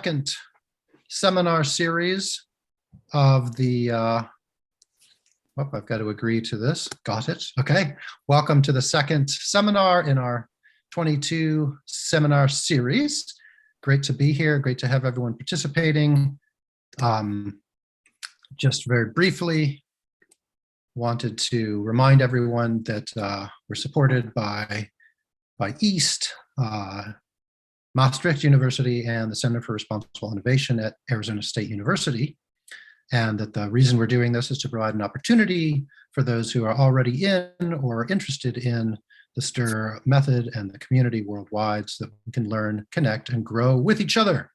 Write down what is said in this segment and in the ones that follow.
second seminar series of the, I've got to agree to this. Got it. Okay. Welcome to the second seminar in our 22 seminar series. Great to be here. Great to have everyone participating. Just very briefly, wanted to remind everyone that we're supported by EAST, Maastricht University, and the Center for Responsible Innovation at Arizona State University. And that the reason we're doing this is to provide an opportunity for those who are already in or interested in the STIR method and the community worldwide so that we can learn, connect, and grow with each other.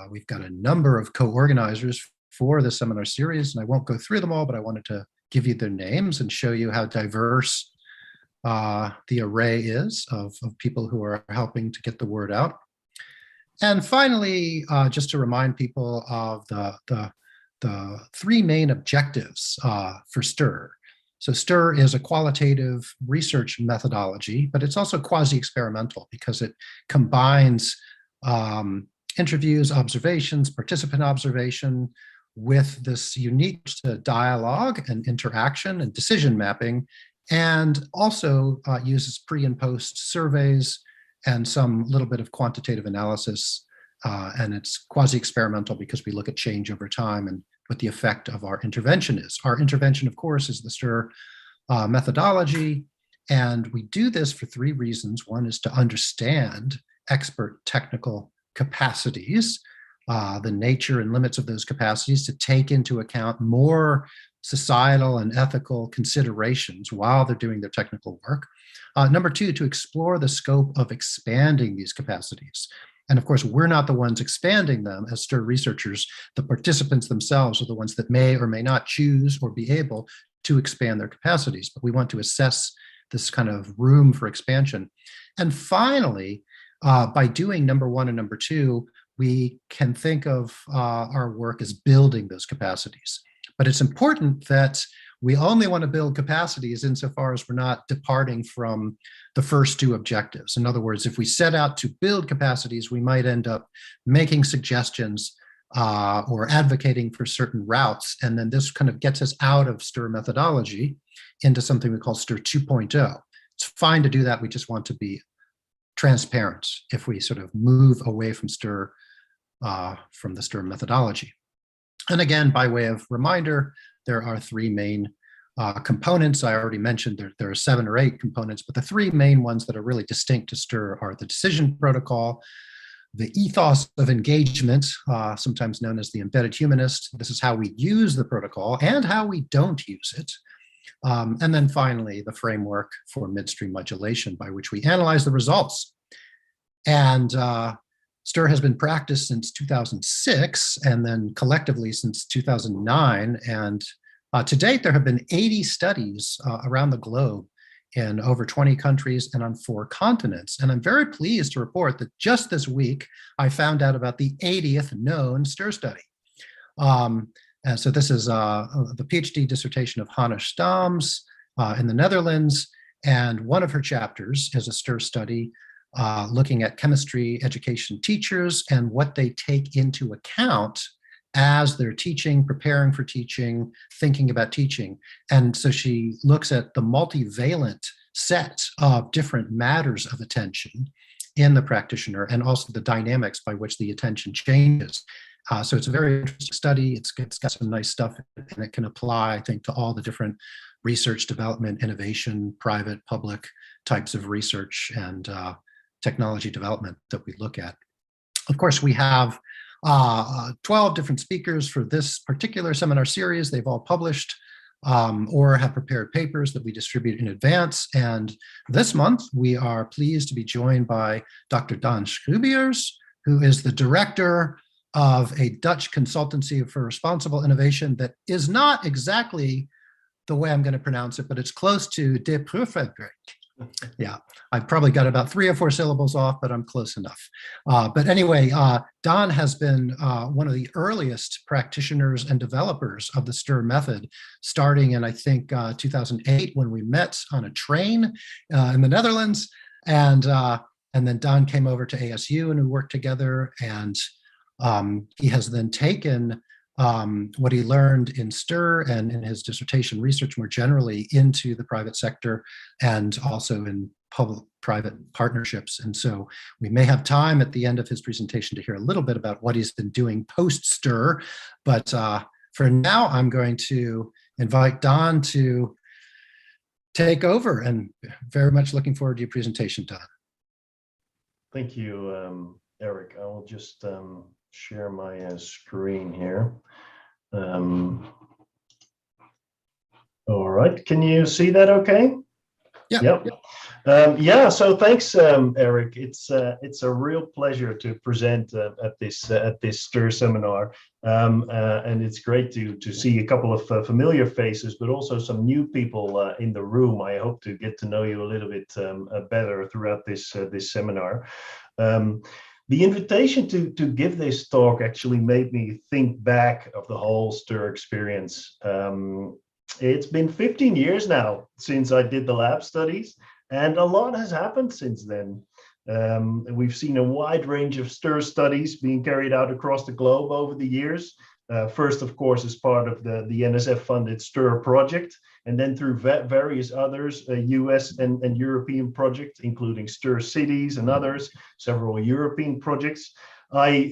We've got a number of co-organizers for the seminar series, and I won't go through them all, but I wanted to give you their names and show you how diverse the array is of people who are helping to get the word out. And finally, just to remind people of the three main objectives for STIR. So STIR is a qualitative research methodology, but it's also quasi-experimental because it combines interviews, observations, participant observation with this unique dialogue and interaction and decision mapping, and also uses pre and post surveys and some little bit of quantitative analysis. And it's quasi-experimental because we look at change over time and what the effect of our intervention is. Our intervention, of course, is the STIR methodology. And we do this for three reasons. One is to understand expert technical capacities, the nature and limits of those capacities, to take into account more societal and ethical considerations while they're doing their technical work. Number two, to explore the scope of expanding these capacities. And of course, we're not the ones expanding them as STIR researchers. The participants themselves are the ones that may or may not choose or be able to expand their capacities. But we want to assess this kind of room for expansion. And finally, by doing number one and number two, we can think of our work as building those capacities. But it's important that we only want to build capacities insofar as we're not departing from the first two objectives. In other words, if we set out to build capacities, we might end up making suggestions or advocating for certain routes. And then this kind of gets us out of STIR methodology into something we call STIR 2.0. It's fine to do that. We just want to be transparent if we sort of move away from STIR, from the STIR methodology. And again, by way of reminder, there are three main components. I already mentioned there are 7 or 8 components, but the three main ones that are really distinct to STIR are the decision protocol, the ethos of engagement, sometimes known as the embedded humanist. This is how we use the protocol and how we don't use it. And then finally, the framework for midstream modulation by which we analyze the results. And STIR has been practiced since 2006 and then collectively since 2009. And to date, there have been 80 studies around the globe in over 20 countries and on 4 continents. And I'm very pleased to report that just this week, I found out about the 80th known STIR study. And so this is the PhD dissertation of Hannah Stams in the Netherlands. And one of her chapters is a STIR study looking at chemistry education teachers and what they take into account as they're teaching, preparing for teaching, thinking about teaching. And so she looks at the multivalent set of different matters of attention in the practitioner and also the dynamics by which the attention changes. So it's a very interesting study. It's got some nice stuff and it can apply, I think, to all the different research, development, innovation, private, public types of research and technology development that we look at. Of course, we have 12 different speakers for this particular seminar series. They've all published or have prepared papers that we distribute in advance. And this month, we are pleased to be joined by Dr. Daan Schuurbiers, who is the director of a Dutch consultancy for responsible innovation that is not exactly the way I'm going to pronounce it, but it's close to De Proeffabriek. Yeah, I've probably got about 3 or 4 syllables off, but I'm close enough. But anyway, Daan has been one of the earliest practitioners and developers of the STIR method, starting in, I think, 2008 when we met on a train in the Netherlands. And And then Daan came over to ASU and we worked together. And he has then taken what he learned in STIR and in his dissertation research more generally into the private sector and also in public-private partnerships. And so we may have time at the end of his presentation to hear a little bit about what he's been doing post-STIR. But for now, I'm going to invite Daan to take over, and very much looking forward to your presentation, Daan. Thank you, Eric. I will just share my screen here. All right, can you see that okay? Yeah. Yep. Yeah, so thanks, Eric. It's a real pleasure to present at this STIR seminar, and it's great to see a couple of familiar faces, but also some new people in the room. I hope to get to know you a little bit better throughout this seminar. The invitation to give this talk actually made me think back of the whole STIR experience. It's been 15 years now since I did the lab studies, and a lot has happened since then. We've seen a wide range of STIR studies being carried out across the globe over the years. First, of course, as part of the NSF-funded STIR project, and then through various others, US and European projects, including STIR cities and others, several European projects. I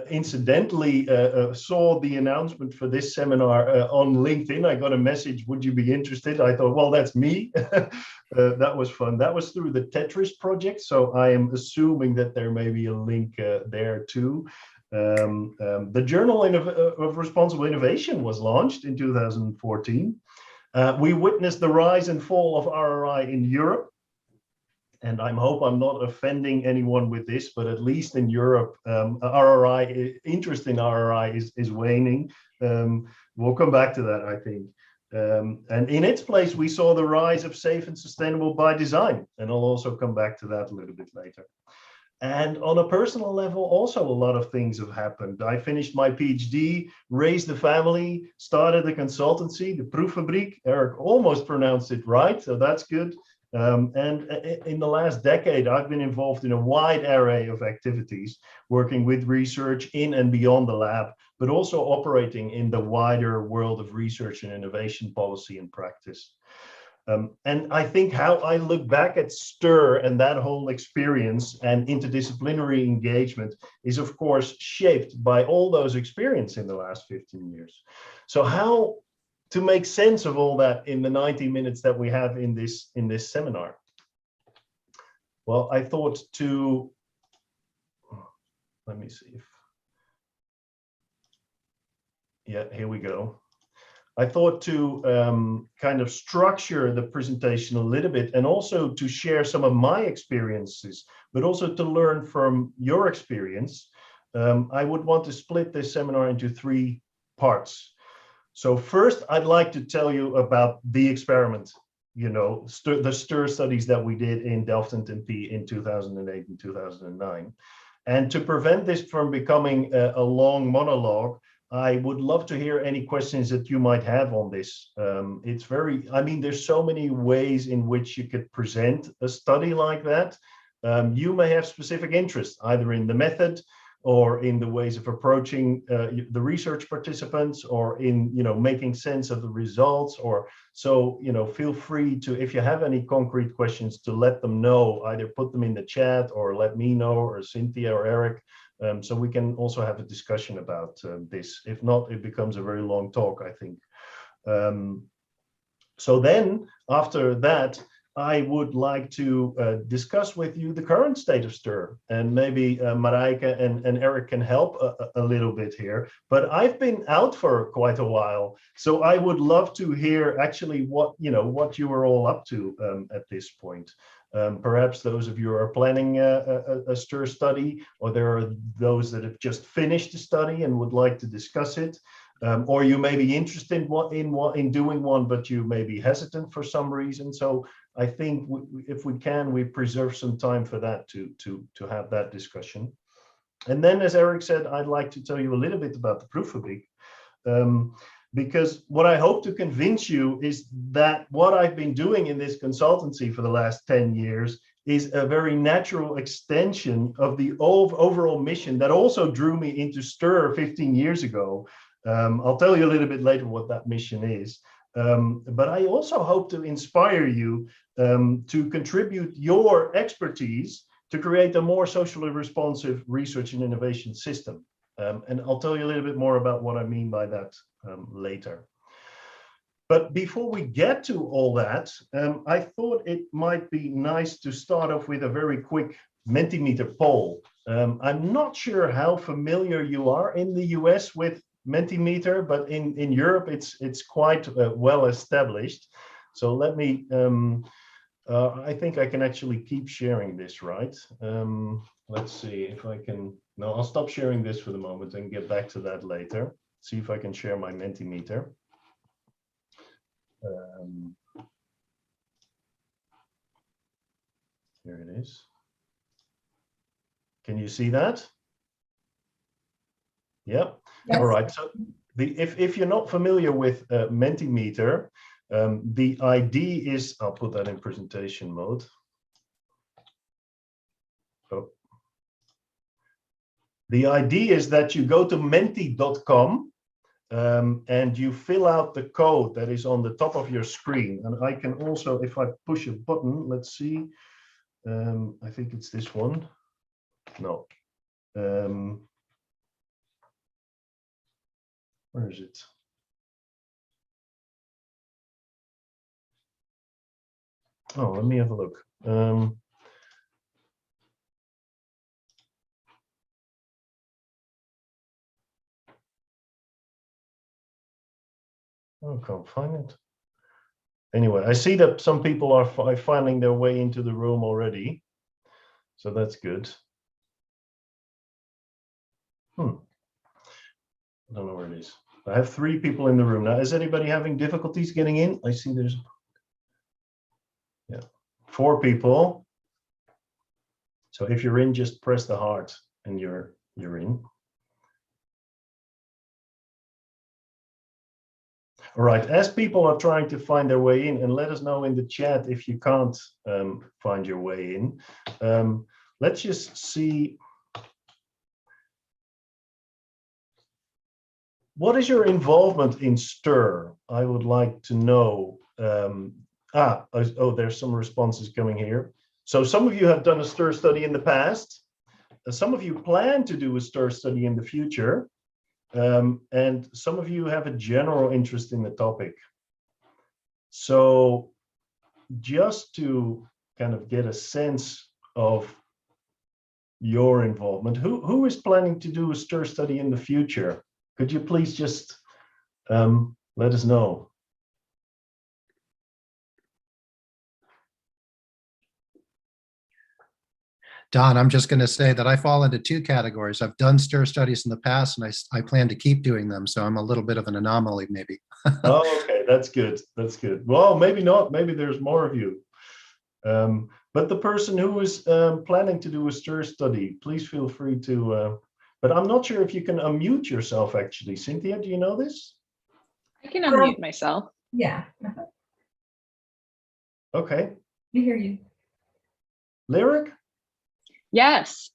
incidentally saw the announcement for this seminar on LinkedIn. I got a message, would you be interested? I thought, well, that's me. That was fun. That was through the Tetris project. So I am assuming that there may be a link there too. The Journal of Responsible Innovation was launched in 2014. We witnessed the rise and fall of RRI in Europe. And I hope I'm not offending anyone with this, but at least in Europe, interest in RRI is waning. We'll come back to that, I think. And in its place, we saw the rise of safe and sustainable by design. And I'll also come back to that a little bit later. And on a personal level, also a lot of things have happened. I finished my PhD, raised a family, started a consultancy, the Proeffabriek. Eric almost pronounced it right, so that's good. And in the last decade, I've been involved in a wide array of activities, working with research in and beyond the lab, but also operating in the wider world of research and innovation policy and practice. And I think how I look back at STIR and that whole experience and interdisciplinary engagement is, of course, shaped by all those experiences in the last 15 years. So how to make sense of all that in the 90 minutes that we have in this seminar? Well, I thought to, let me see if, yeah, here we go. I thought to kind of structure the presentation a little bit and also to share some of my experiences, but also to learn from your experience. I would want to split this seminar into 3 parts. So first, I'd like to tell you about the experiment, you know, the STIR studies that we did in Delft and Tempe in 2008 and 2009. And to prevent this from becoming a long monologue, I would love to hear any questions that you might have on this. It's very, I mean, there's so many ways in which you could present a study like that. You may have specific interests, either in the method or in the ways of approaching the research participants, or in, you know, making sense of the results. Or so, you know, feel free to, if you have any concrete questions, to let them know, either put them in the chat or let me know, or Cynthia or Eric. So we can also have a discussion about this. If not, it becomes a very long talk, I think. So then, after that, I would like to discuss with you the current state of STIR, and maybe Marijke and Eric can help a little bit here. But I've been out for quite a while, so I would love to hear actually what you were all up to at this point. Perhaps those of you who are planning a STIR study, or there are those that have just finished the study and would like to discuss it. Or you may be interested in doing one, but you may be hesitant for some reason. So I think if we can, we preserve some time for that to have that discussion. And then, as Eric said, I'd like to tell you a little bit about the Proeffabriek. Because what I hope to convince you is that what I've been doing in this consultancy for the last 10 years is a very natural extension of the overall mission that also drew me into STIR 15 years ago. I'll tell you a little bit later what that mission is. But I also hope to inspire you to contribute your expertise to create a more socially responsive research and innovation system. And I'll tell you a little bit more about what I mean by that later. But before we get to all that, I thought it might be nice to start off with a very quick Mentimeter poll. I'm not sure how familiar you are in the US with Mentimeter, but in Europe, it's quite well established. So let me, I think I can actually keep sharing this, right? Let's see if I can, no, I'll stop sharing this for the moment and get back to that later. See if I can share my Mentimeter. Here it is. Can you see that? Yep. Yes. All right. So if you're not familiar with Mentimeter, the ID is, I'll put that in presentation mode. Oh. The ID is that you go to menti.com and you fill out the code that is on the top of your screen. And I can also, if I push a button, let's see, I think it's this one. No. Where is it? Oh, let me have a look. Oh, I can't find it. Anyway, I see that some people are finding their way into the room already. So that's good. I don't know where it is. I have 3 people in the room now. Is anybody having difficulties getting in? I see there's 4 people. So if you're in, just press the heart and you're in. All right, as people are trying to find their way in, and let us know in the chat if you can't find your way in. Let's just see. What is your involvement in STIR? I would like to know. Oh, there's some responses coming here. So some of you have done a STIR study in the past. Some of you plan to do a STIR study in the future. And some of you have a general interest in the topic. So just to kind of get a sense of your involvement, who is planning to do a STIR study in the future? Could you please just let us know? Daan, I'm just going to say that I fall into 2 categories. I've done STIR studies in the past, and I plan to keep doing them. So I'm a little bit of an anomaly, maybe. Oh, okay, that's good. That's good. Well, maybe not. Maybe there's more of you. But the person who is planning to do a STIR study, please feel free to. But I'm not sure if you can unmute yourself, actually. Cynthia, do you know this? I can unmute myself. Yeah. Okay. We hear you. Lyric? Yes.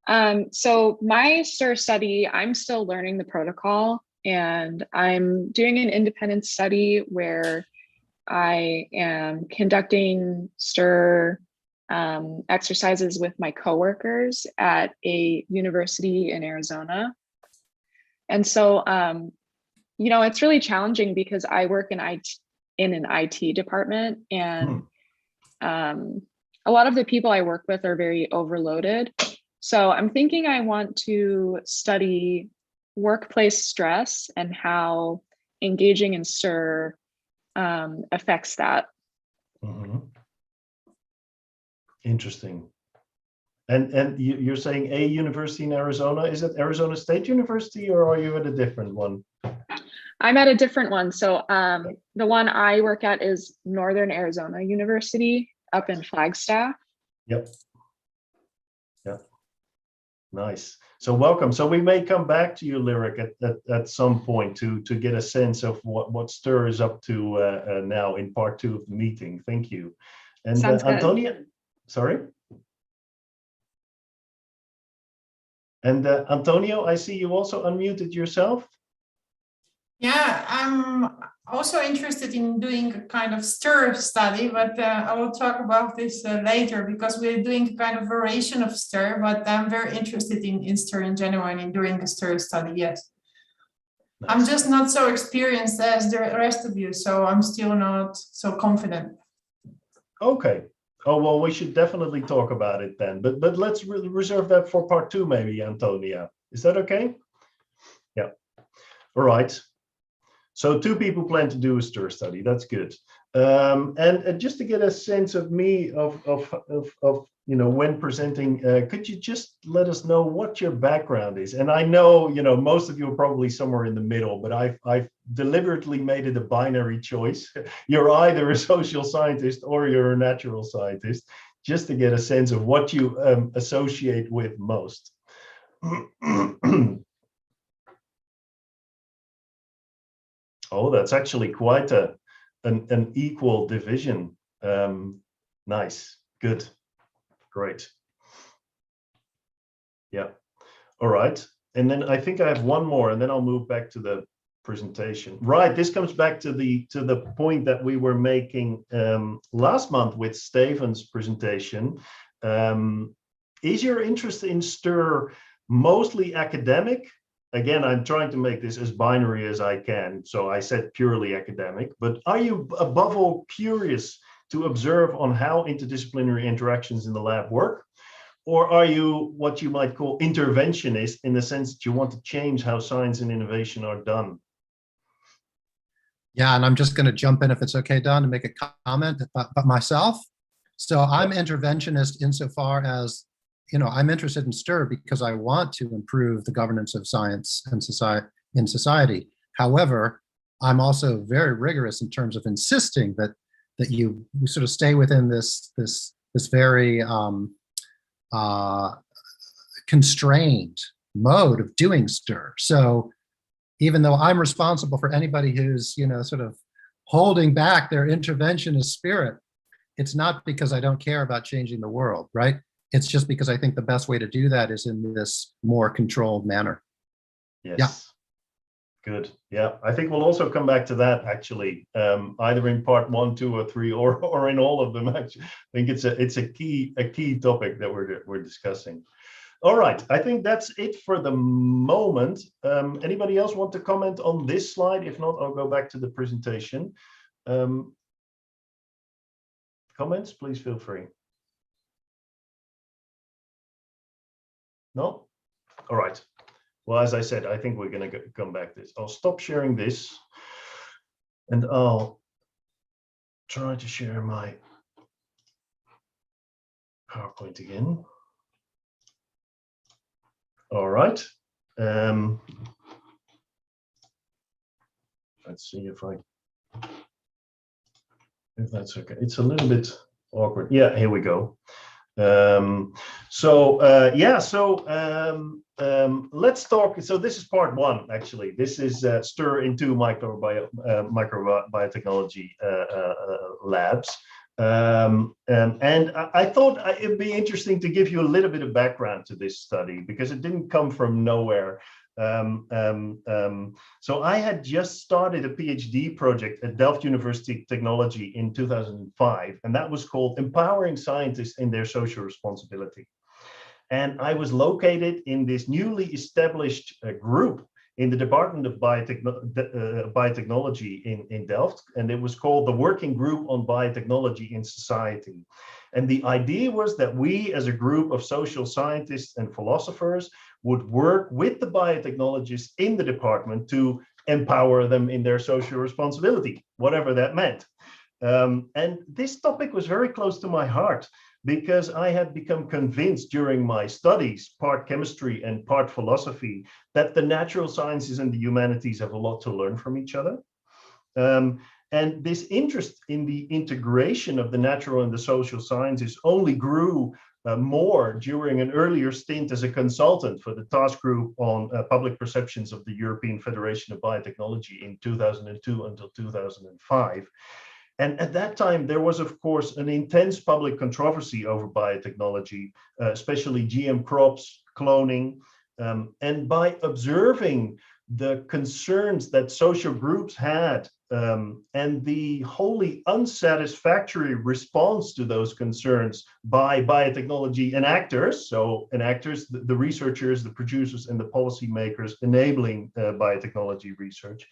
So my STIR study, I'm still learning the protocol, and I'm doing an independent study where I am conducting STIR exercises with my coworkers at a university in Arizona. And so, you know, it's really challenging because I work in an IT department, and a lot of the people I work with are very overloaded. So I'm thinking I want to study workplace stress and how engaging in STIR affects that. Interesting. And you're saying a university in Arizona. Is it Arizona State University, or are you at a different one? I'm at a different one. So the one I work at is Northern Arizona University up in Flagstaff. Yep. Yep. Nice. So welcome. So we may come back to you, Lyric, at some point to get a sense of what STIR is up to now in part 2 of the meeting. Thank you. And Sounds good. Antonia, sorry. And Antonio, I see you also unmuted yourself. Yeah, I'm also interested in doing a kind of STIR study, but I will talk about this later because we're doing a kind of variation of STIR, but I'm very interested in STIR in general and in doing a STIR study, yes. Nice. I'm just not so experienced as the rest of you, so I'm still not so confident. Okay. Oh, well, we should definitely talk about it then, but let's reserve that for part 2, maybe, Antonia. Is that okay? Yeah. All right. So 2 people plan to do a STIR study. That's good. And just to get a sense of me of you know, when presenting, could you just let us know what your background is? And I know, you know, most of you are probably somewhere in the middle, but I've deliberately made it a binary choice. You're either a social scientist or you're a natural scientist, just to get a sense of what you associate with most. Oh, that's actually quite an equal division. Nice, good, great. Yeah, all right. And then I think I have one more, and then I'll move back to the presentation. Right, this comes back to the point that we were making last month with Steven's presentation. Is your interest in STIR mostly academic? Again, I'm trying to make this as binary as I can, so I said purely academic, but are you above all curious to observe on how interdisciplinary interactions in the lab work? Or are you what you might call interventionist in the sense that you want to change how science and innovation are done? Yeah, and I'm just going to jump in, if it's okay, Daan, to make a comment about myself. So I'm interventionist insofar as, you know, I'm interested in STIR because I want to improve the governance of science and society. However, I'm also very rigorous in terms of insisting that you sort of stay within this very constrained mode of doing STIR. So even though I'm responsible for anybody who's, you know, sort of holding back their interventionist spirit, it's not because I don't care about changing the world, right? It's just because I think the best way to do that is in this more controlled manner. Yes. Yeah. Good. Yeah, I think we'll also come back to that actually, either in part 1, 2, or 3, or in all of them. Actually, I think it's a key topic that we're discussing. All right, I think that's it for the moment. Anybody else want to comment on this slide? If not, I'll go back to the presentation. Comments, please feel free. No? All right. Well, as I said, I think we're going to come back to this. I'll stop sharing this and I'll try to share my PowerPoint again. All right. Let's see if that's okay. It's a little bit awkward. Yeah, here we go. Let's talk. So this is part 1, actually. This is STIR into microbiotechnology labs. And I thought it'd be interesting to give you a little bit of background to this study because it didn't come from nowhere. So I had just started a PhD project at Delft University Technology in 2005, and that was called Empowering Scientists in Their Social Responsibility. And I was located in this newly established group in the Department of Biotechnology in Delft, and it was called the Working Group on Biotechnology in Society. And the idea was that we, as a group of social scientists and philosophers, would work with the biotechnologists in the department to empower them in their social responsibility, whatever that meant. And this topic was very close to my heart because I had become convinced during my studies, part chemistry and part philosophy, that the natural sciences and the humanities have a lot to learn from each other. And this interest in the integration of the natural and the social sciences only grew more during an earlier stint as a consultant for the task group on public perceptions of the European Federation of Biotechnology in 2002 until 2005. And at that time, there was, of course, an intense public controversy over biotechnology, especially GM crops, cloning. And by observing the concerns that social groups had and the wholly unsatisfactory response to those concerns by biotechnology enactors, so enactors, the researchers, the producers, and the policymakers enabling biotechnology research,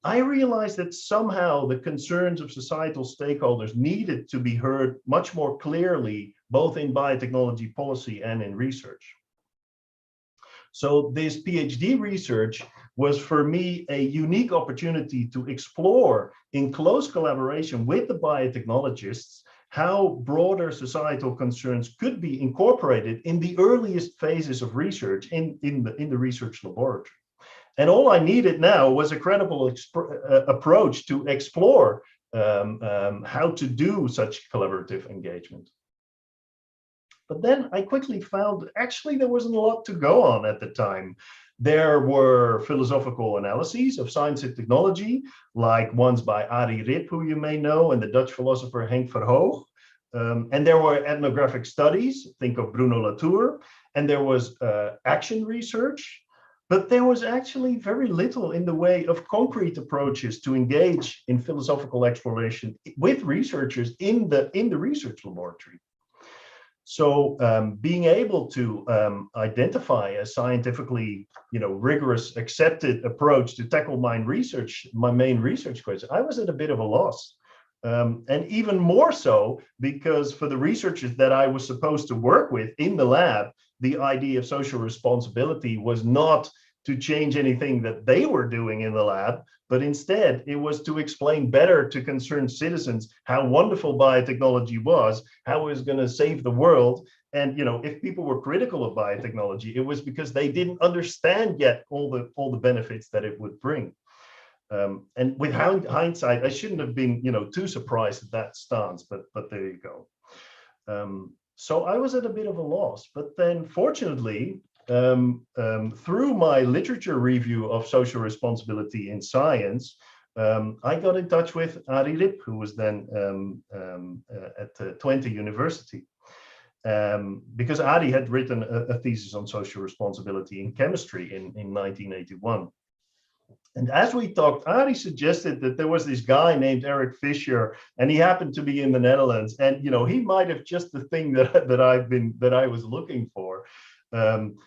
I realized that somehow the concerns of societal stakeholders needed to be heard much more clearly, both in biotechnology policy and in research. So this PhD research was for me a unique opportunity to explore in close collaboration with the biotechnologists how broader societal concerns could be incorporated in the earliest phases of research in the research laboratory. And all I needed now was a credible approach to explore how to do such collaborative engagement. But then I quickly found actually there wasn't a lot to go on at the time. There were philosophical analyses of science and technology, like ones by Arie Rip, who you may know, and the Dutch philosopher Henk Verhoog. And there were ethnographic studies, think of Bruno Latour, and there was action research. But there was actually very little in the way of concrete approaches to engage in philosophical exploration with researchers in the research laboratory. So being able to identify a scientifically, rigorous, accepted approach to tackle my main research question, I was at a bit of a loss. And even more so because for the researchers that I was supposed to work with in the lab, the idea of social responsibility was not to change anything that they were doing in the lab, but instead it was to explain better to concerned citizens how wonderful biotechnology was, how it was going to save the world. And if people were critical of biotechnology, it was because they didn't understand yet all the benefits that it would bring. And with hindsight, I shouldn't have been too surprised at that stance, but there you go. So I was at a bit of a loss, but then fortunately, through my literature review of social responsibility in science, I got in touch with Arie Rip, who was then at Twente University, because Arie had written a thesis on social responsibility in chemistry in 1981. And as we talked, Arie suggested that there was this guy named Eric Fisher, and he happened to be in the Netherlands, and he might have just the thing that I was looking for.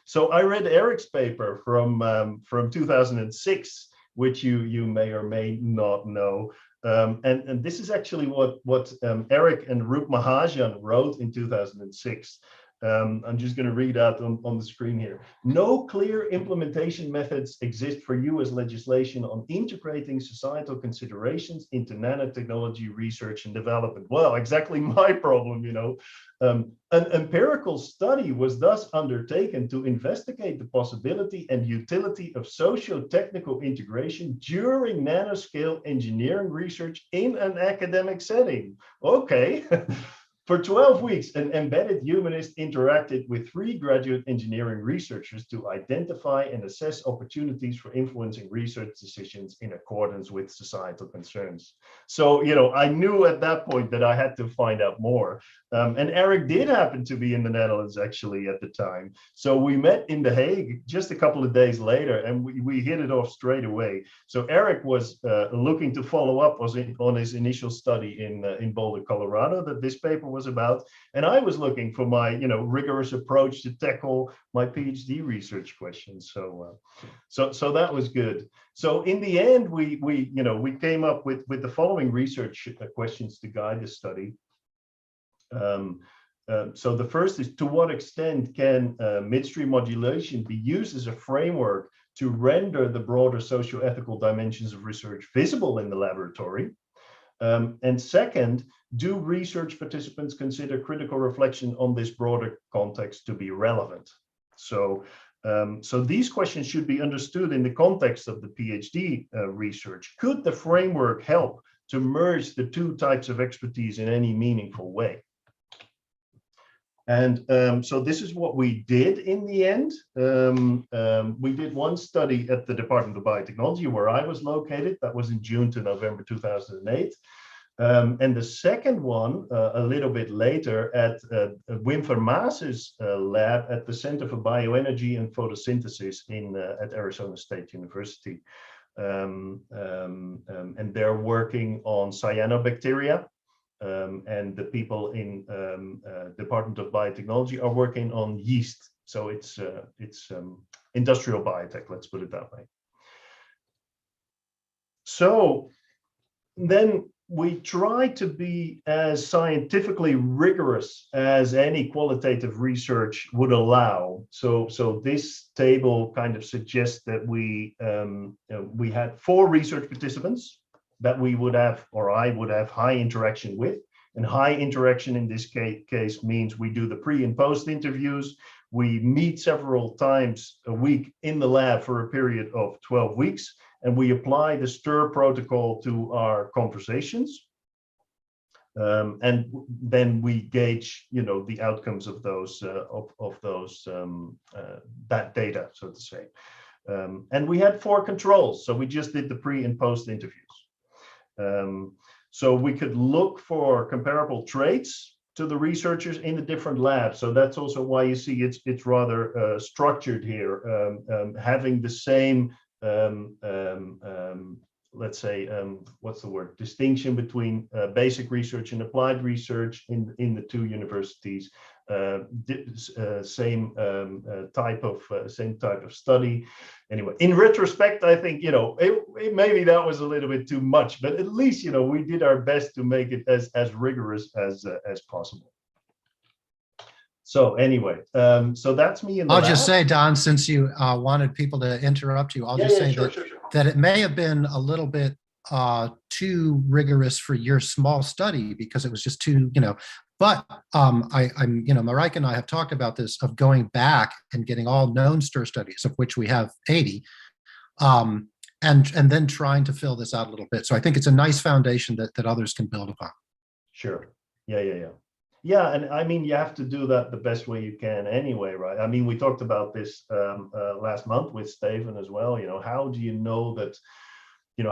So I read Eric's paper from 2006, which you may or may not know. And this is actually what Eric and Roop Mahajan wrote in 2006. I'm just going to read out on the screen here. No clear implementation methods exist for US legislation on integrating societal considerations into nanotechnology research and development. Well, exactly my problem, An empirical study was thus undertaken to investigate the possibility and utility of socio-technical integration during nanoscale engineering research in an academic setting. Okay. For 12 weeks, an embedded humanist interacted with 3 graduate engineering researchers to identify and assess opportunities for influencing research decisions in accordance with societal concerns. So, I knew at that point that I had to find out more. And Eric did happen to be in the Netherlands, actually, at the time. So we met in The Hague just a couple of days later, and we hit it off straight away. So Eric was looking to follow up on his initial study in Boulder, Colorado, that this paper was about, and I was looking for my rigorous approach to tackle my PhD research questions. So that was good. So in the end, we came up with the following research questions to guide the study. So the first is, to what extent can midstream modulation be used as a framework to render the broader socio-ethical dimensions of research visible in the laboratory? And second, do research participants consider critical reflection on this broader context to be relevant? So these questions should be understood in the context of the PhD research. Could the framework help to merge the 2 types of expertise in any meaningful way? And so this is what we did in the end. We did one study at the Department of Biotechnology where I was located. That was in June to November 2008. And the second one, a little bit later, at Wim Vermaas's lab at the Center for Bioenergy and Photosynthesis at Arizona State University. And they're working on cyanobacteria. And the people in Department of Biotechnology are working on yeast. So it's industrial biotech, let's put it that way. So then we try to be as scientifically rigorous as any qualitative research would allow. So this table kind of suggests that we had 4 research participants that we would have, or I would have, high interaction with. And high interaction in this case means we do the pre and post interviews. We meet several times a week in the lab for a period of 12 weeks. And we apply the STIR protocol to our conversations. And then we gauge, the outcomes of those, that data, so to say. And we had 4 controls. So we just did the pre and post interviews. So we could look for comparable traits to the researchers in the different labs. So that's also why you see it's rather structured here, having the same, let's say, what's the word, distinction between basic research and applied research in the 2 universities. Same type of study. Anyway, in retrospect, I think maybe that was a little bit too much, but at least we did our best to make it as rigorous as possible. So anyway, so that's me in the lab. Just say, Daan, since you wanted people to interrupt you, I'll just say that it may have been a little bit too rigorous for your small study because it was just too, but Marijke and I have talked about this, of going back and getting all known STIR studies, of which we have 80, and then trying to fill this out a little bit. So I think it's a nice foundation that others can build upon. Sure. Yeah, and I mean, you have to do that the best way you can anyway, right? I mean, we talked about this last month with Steven as well. How do you know that,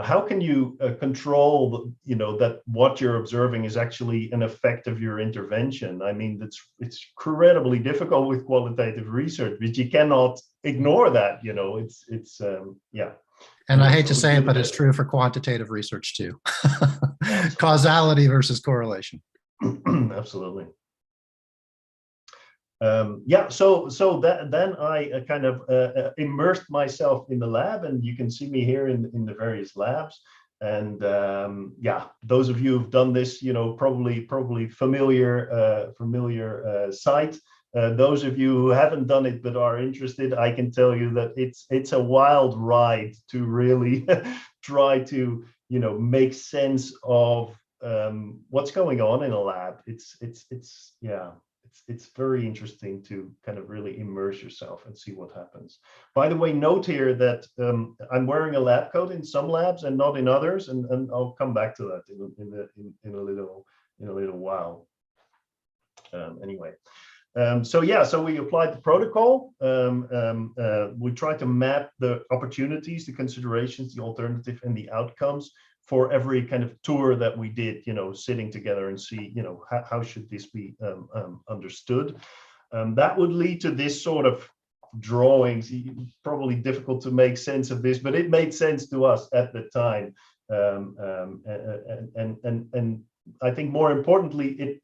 how can you control, that what you're observing is actually an effect of your intervention? I mean, it's incredibly difficult with qualitative research, but you cannot ignore that, yeah. And I hate to say it, but it's true for quantitative research too. Causality versus correlation. Absolutely. Yeah, so then I kind of immersed myself in the lab, and you can see me here in the various labs. And yeah, those of you who've done this, probably familiar site. Those of you who haven't done it but are interested, I can tell you that it's a wild ride to really try to make sense of what's going on in a lab. It's very interesting to kind of really immerse yourself and see what happens. By the way, note here that I'm wearing a lab coat in some labs and not in others, and I'll come back to that in a little while. Anyway, so we applied the protocol. We tried to map the opportunities, the considerations, the alternative, and the outcomes for every kind of tour that we did, sitting together and see, how should this be understood. That would lead to this sort of drawings. Probably difficult to make sense of this, but it made sense to us at the time. And I think more importantly,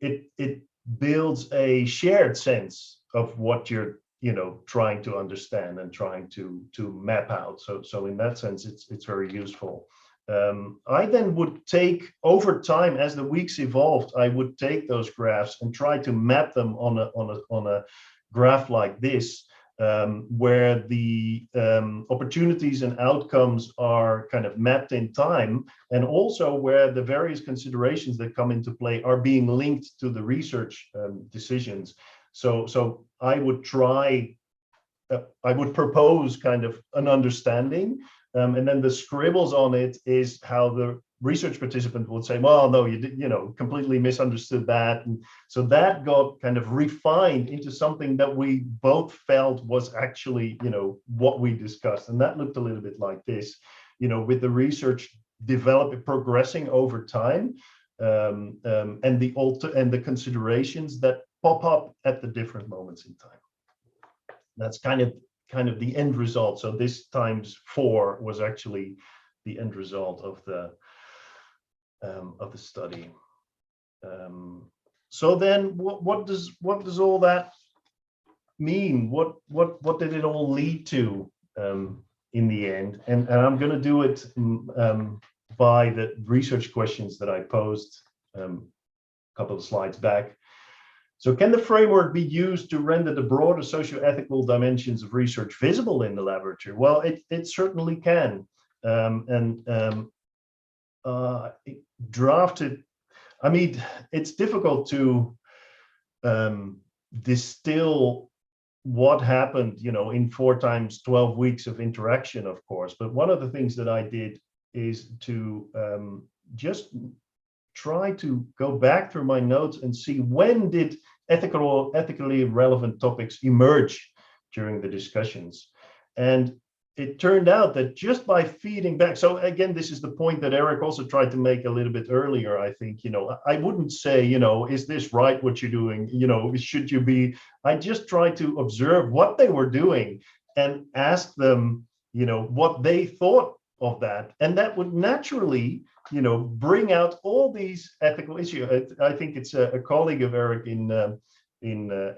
it builds a shared sense of what you're trying to understand and trying to map out. So in that sense, it's very useful. I then would take, over time, as the weeks evolved, I would take those graphs and try to map them on a graph like this, where the opportunities and outcomes are kind of mapped in time, and also where the various considerations that come into play are being linked to the research decisions. So I would propose kind of an understanding. And then the scribbles on it is how the research participant would say, well, no, you did, completely misunderstood that. And so that got kind of refined into something that we both felt was actually, what we discussed. And that looked a little bit like this, with the research progressing over time, and the considerations that pop up at the different moments in time. That's kind of the end result. So this times 4 was actually the end result of the study. So then, what does all that mean? What did it all lead to in the end? And I'm going to do it by the research questions that I posed a couple of slides back. So can the framework be used to render the broader socio-ethical dimensions of research visible in the laboratory? Well, it certainly can. Drafted, I mean, it's difficult to distill what happened, in 4 times 12 weeks of interaction, of course. But one of the things that I did is to just try to go back through my notes and see when did ethically relevant topics emerge during the discussions. And it turned out that just by feeding back, so again, this is the point that Eric also tried to make a little bit earlier, I think, I wouldn't say, is this right what you're doing? Should you be, I just tried to observe what they were doing and ask them, what they thought of that. And that would naturally, bring out all these ethical issues. I think it's a colleague of Eric in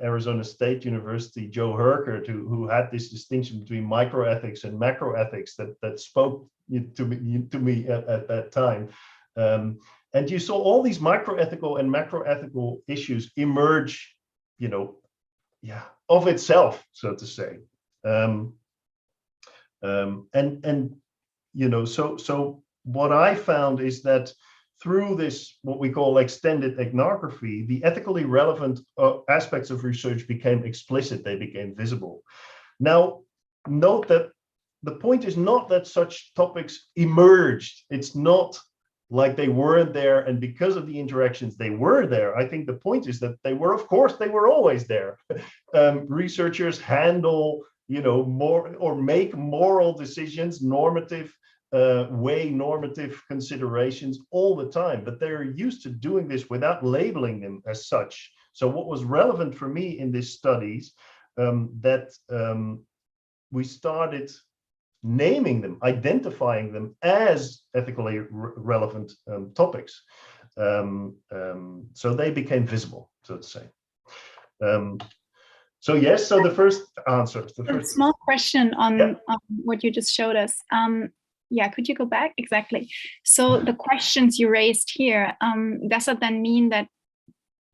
Arizona State University, Joe Herkert, who had this distinction between microethics and macroethics that spoke to me at that time. And you saw all these microethical and macroethical issues emerge, of itself, so to say. So what I found is that through this, what we call extended ethnography, the ethically relevant aspects of research became explicit, they became visible. Now, note that the point is not that such topics emerged. It's not like they weren't there, and because of the interactions, they were there. I think the point is that they were, of course, they were always there. Researchers handle, more or make moral decisions, normative considerations all the time, but they're used to doing this without labeling them as such. So what was relevant for me in these studies, we started naming them, identifying them as ethically relevant topics. So they became visible, so to say. So yes, so the first answer. A small question on what you just showed us. Yeah, could you go back? Exactly. So the questions you raised here, does it then mean that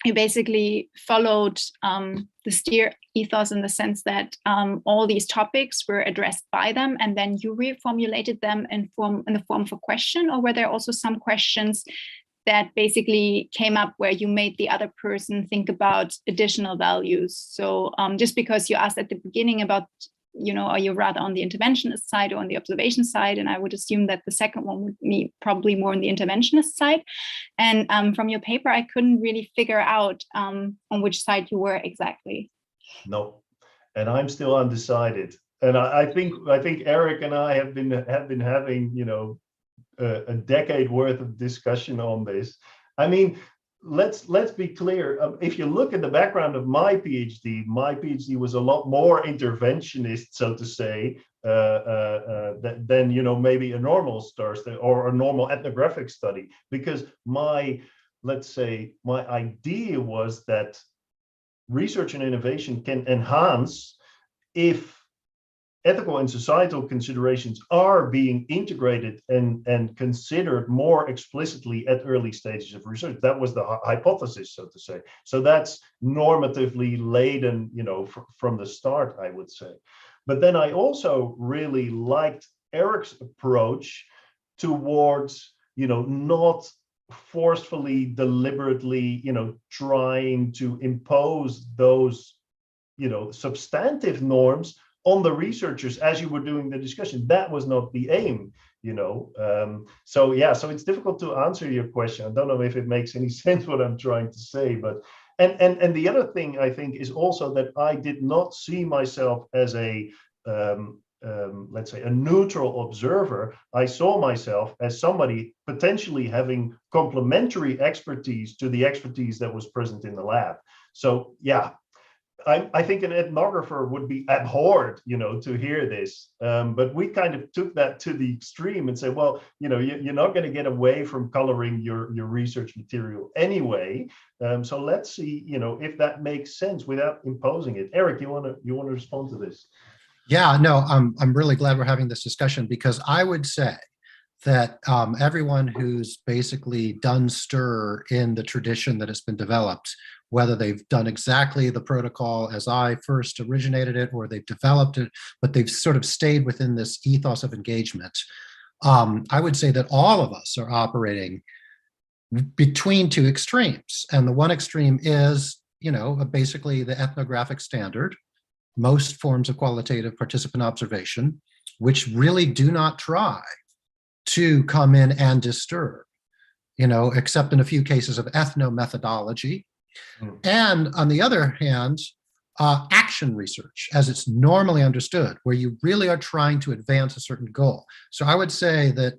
you basically followed the STEER ethos in the sense that all these topics were addressed by them and then you reformulated them in the form of a question? Or were there also some questions that basically came up where you made the other person think about additional values? So just because you asked at the beginning about, are you rather on the interventionist side or on the observation side? And I would assume that the second one would be probably more on the interventionist side. And from your paper, I couldn't really figure out on which side you were exactly. No, and I'm still undecided. And I think Eric and I have been having, a decade worth of discussion on this. I mean, let's be clear. If you look at the background of my PhD was a lot more interventionist, so to say, than maybe a normal STAR study or a normal ethnographic study, because my idea was that research and innovation can enhance if ethical and societal considerations are being integrated and considered more explicitly at early stages of research. That was the hypothesis, so to say. So that's normatively laden, from the start, I would say. But then I also really liked Eric's approach towards, not forcefully, deliberately, trying to impose those, substantive norms on the researchers as you were doing the discussion. That was not the aim, So it's difficult to answer your question. I don't know if it makes any sense what I'm trying to say, but and the other thing I think is also that I did not see myself as a let's say, a neutral observer, I saw myself as somebody potentially having complementary expertise to the expertise that was present in the lab. So yeah, I think an ethnographer would be abhorred, to hear this. But we kind of took that to the extreme and said, well, you're not going to get away from coloring your research material anyway. So let's see, if that makes sense without imposing it. Eric, you want to respond to this? Yeah, no, I'm really glad we're having this discussion, because I would say that everyone who's basically done STIR in the tradition that has been developed, whether they've done exactly the protocol as I first originated it, or they've developed it, but they've sort of stayed within this ethos of engagement, I would say that all of us are operating between two extremes. And the one extreme is, basically the ethnographic standard, most forms of qualitative participant observation, which really do not try to come in and disturb, except in a few cases of ethnomethodology. And on the other hand, action research, as it's normally understood, where you really are trying to advance a certain goal. So I would say that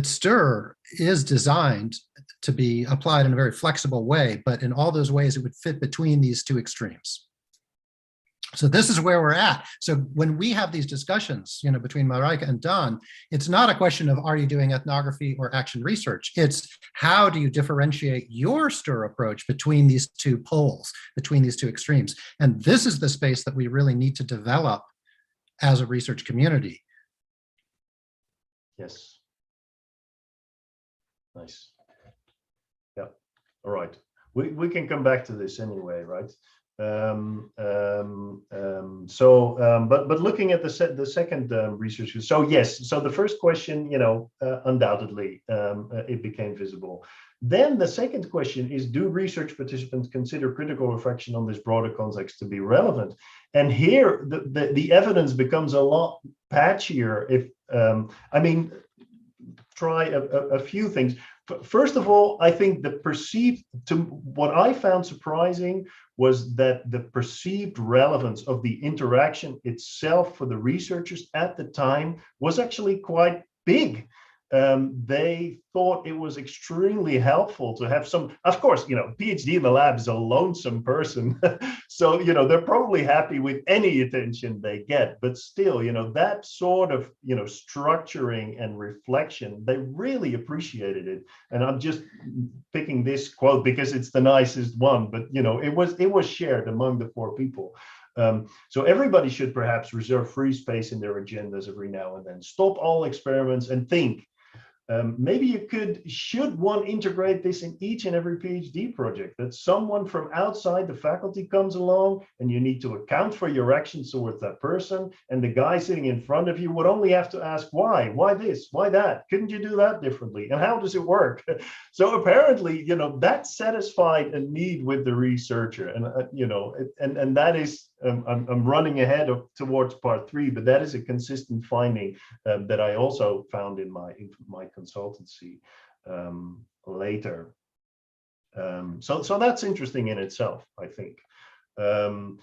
STIR is designed to be applied in a very flexible way, but in all those ways, it would fit between these two extremes. So this is where we're at. So when we have these discussions, between Marijke and Daan, it's not a question of, are you doing ethnography or action research? It's how do you differentiate your STIR approach between these two poles, between these two extremes? And this is the space that we really need to develop as a research community. Yes. Nice. Yeah. All right. We can come back to this anyway, right? But looking at the second research, so yes, so the first question, undoubtedly it became visible. Then the second question is, do research participants consider critical reflection on this broader context to be relevant? And here the evidence becomes a lot patchier. If try a few things. First of all, I think what I found surprising was that the perceived relevance of the interaction itself for the researchers at the time was actually quite big. They thought it was extremely helpful to have some, of course, PhD in the lab is a lonesome person. So, they're probably happy with any attention they get, but still, that sort of, structuring and reflection, they really appreciated it. And I'm just picking this quote because it's the nicest one, but, it was shared among the 4 people. So everybody should perhaps reserve free space in their agendas every now and then. Stop all experiments and think. Maybe should one integrate this in each and every PhD project, that someone from outside the faculty comes along and you need to account for your actions towards that person, and the guy sitting in front of you would only have to ask why this, why that, couldn't you do that differently, and how does it work? So apparently, that satisfied a need with the researcher, and and that is, I'm running ahead towards part 3, but that is a consistent finding that I also found in my consultancy later. So that's interesting in itself, I think. And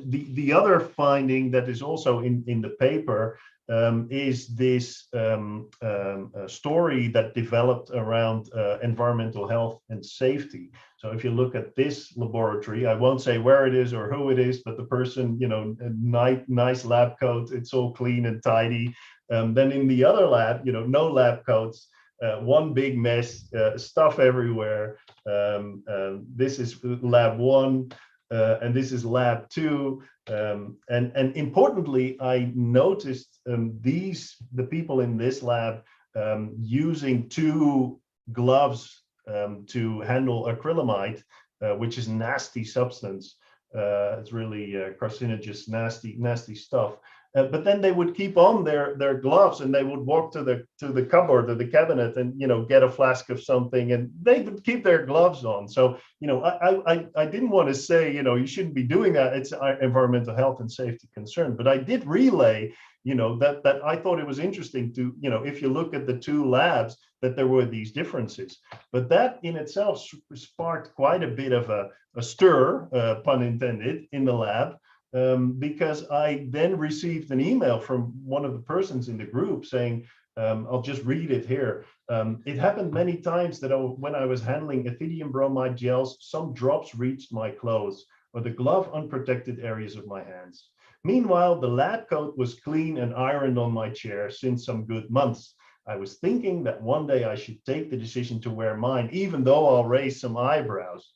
the other finding that is also in the paper is this story that developed around environmental health and safety. So if you look at this laboratory, I won't say where it is or who it is, but the person, nice lab coat, it's all clean and tidy. Then in the other lab, no lab coats, one big mess, stuff everywhere. This is lab 1. And this is lab 2, and importantly, I noticed the people in this lab using 2 gloves to handle acrylamide, which is nasty substance. It's really carcinogenous, nasty stuff. But then they would keep on their gloves, and they would walk to the cupboard or the cabinet and get a flask of something, and they would keep their gloves on. So I didn't want to say you shouldn't be doing that. It's our environmental health and safety concern, but I did relay that I thought it was interesting to if you look at the 2 labs, that there were these differences. But that in itself sparked quite a bit of a stir, pun intended, in the lab. because I then received an email from one of the persons in the group saying, I'll just read it here. It happened many times that when I was handling ethidium bromide gels, some drops reached my clothes or the glove unprotected areas of my hands. Meanwhile, the lab coat was clean and ironed on my chair since some good months. I was thinking that one day I should take the decision to wear mine, even though I'll raise some eyebrows.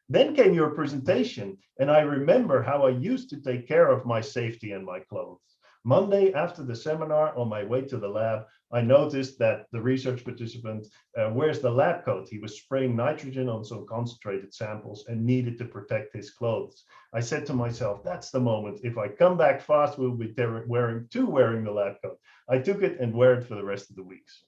Then came your presentation, and I remember how I used to take care of my safety and my clothes. Monday, after the seminar, on my way to the lab, I noticed that the research participant wears the lab coat. He was spraying nitrogen on some concentrated samples and needed to protect his clothes. I said to myself, that's the moment. If I come back fast, we'll be wearing the lab coat. I took it and wear it for the rest of the weeks.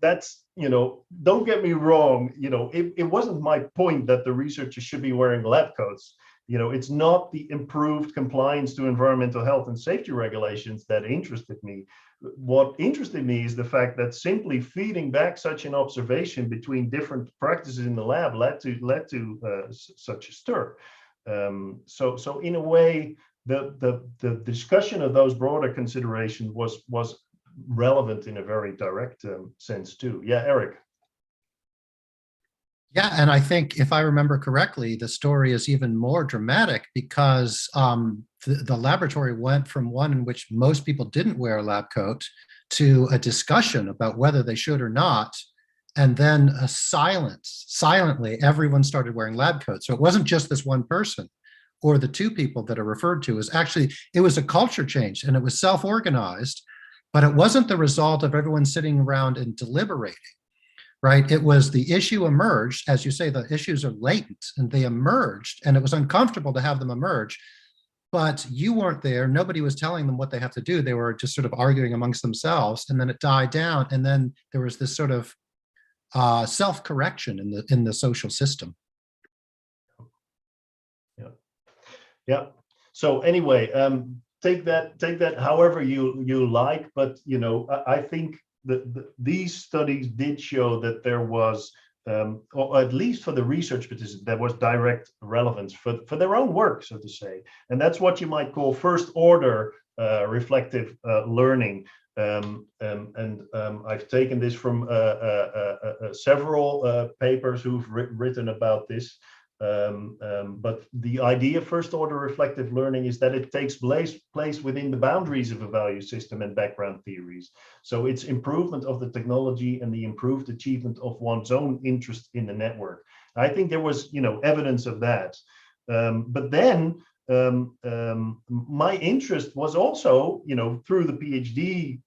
That's, don't get me wrong, it wasn't my point that the researchers should be wearing lab coats. It's not the improved compliance to environmental health and safety regulations that interested me. What interested me is the fact that simply feeding back such an observation between different practices in the lab led to such a stir. So in a way, the discussion of those broader considerations was relevant in a very direct sense too. Yeah, Eric. Yeah, and I think if I remember correctly, the story is even more dramatic because the laboratory went from one in which most people didn't wear a lab coat to a discussion about whether they should or not, and then a silently everyone started wearing lab coats. So it wasn't just this one person or the two people that are referred to. It was a culture change, and it was self-organized, but it wasn't the result of everyone sitting around and deliberating. Right? It was the issue emerged, as you say, the issues are latent and they emerged, and it was uncomfortable to have them emerge, but you weren't there. Nobody was telling them what they have to do. They were just sort of arguing amongst themselves, and then it died down. And then there was this sort of self-correction in the social system. Yeah. So anyway, take that however you like, but I think these studies did show that there was, or at least for the research participants, there was direct relevance for their own work, so to say. And that's what you might call first order reflective learning. I've taken this from several papers who've written about this. But the idea of first order reflective learning is that it takes place within the boundaries of a value system and background theories. So it's improvement of the technology and the improved achievement of one's own interest in the network. I think there was, evidence of that. But then my interest was also, through the PhD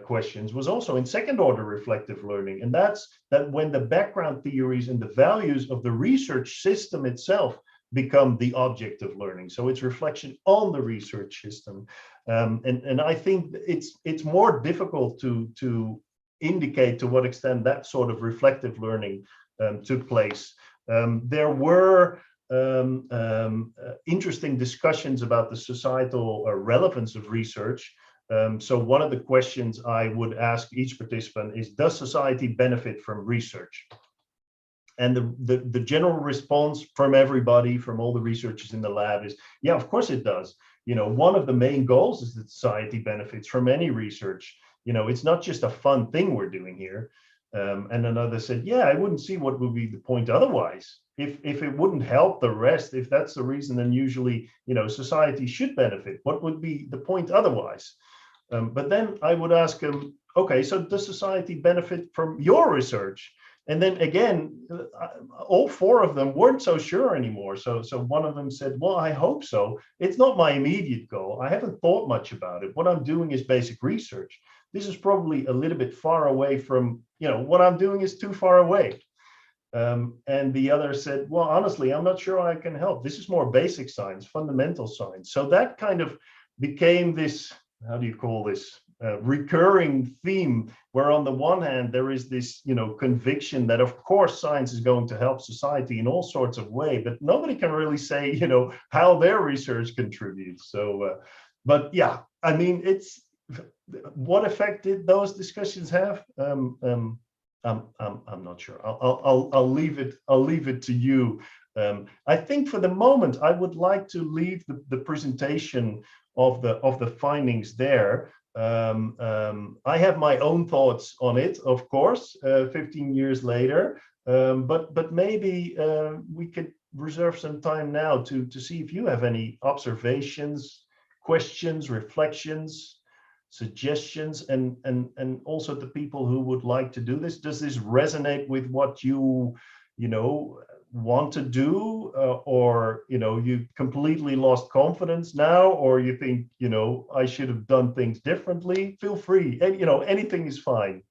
questions, was also in second order reflective learning. And that's that when the background theories and the values of the research system itself become the object of learning. So it's reflection on the research system. And I think it's more difficult to indicate to what extent that sort of reflective learning took place. There were interesting discussions about the societal relevance of research. So one of the questions I would ask each participant is, does society benefit from research? And the general response from everybody, from all the researchers in the lab is, yeah, of course it does. One of the main goals is that society benefits from any research. It's not just a fun thing we're doing here. And another said, yeah, I wouldn't see what would be the point otherwise. If it wouldn't help the rest, if that's the reason, then usually, society should benefit. What would be the point otherwise? But then I would ask them, okay, so does society benefit from your research? And then again, all four of them weren't so sure anymore. So one of them said, well, I hope so. It's not my immediate goal. I haven't thought much about it. What I'm doing is basic research. This is probably a little bit far away from, what I'm doing is too far away. And the other said, well, honestly, I'm not sure I can help. This is more basic science, fundamental science. So that kind of became this, how do you call this, recurring theme, where on the one hand, there is this, conviction that, of course, science is going to help society in all sorts of ways, but nobody can really say, how their research contributes. So, but yeah, I mean, what effect did those discussions have? I'm not sure. I'll leave it. I'll leave it to you. I think for the moment, I would like to leave the presentation of the findings there. I have my own thoughts on it, of course, 15 years later. But maybe we could reserve some time now to see if you have any observations, questions, reflections, suggestions, and also the people who would like to do this. Does this resonate with what you want to do, or you completely lost confidence now, or you think I should have done things differently? Feel free, and anything is fine.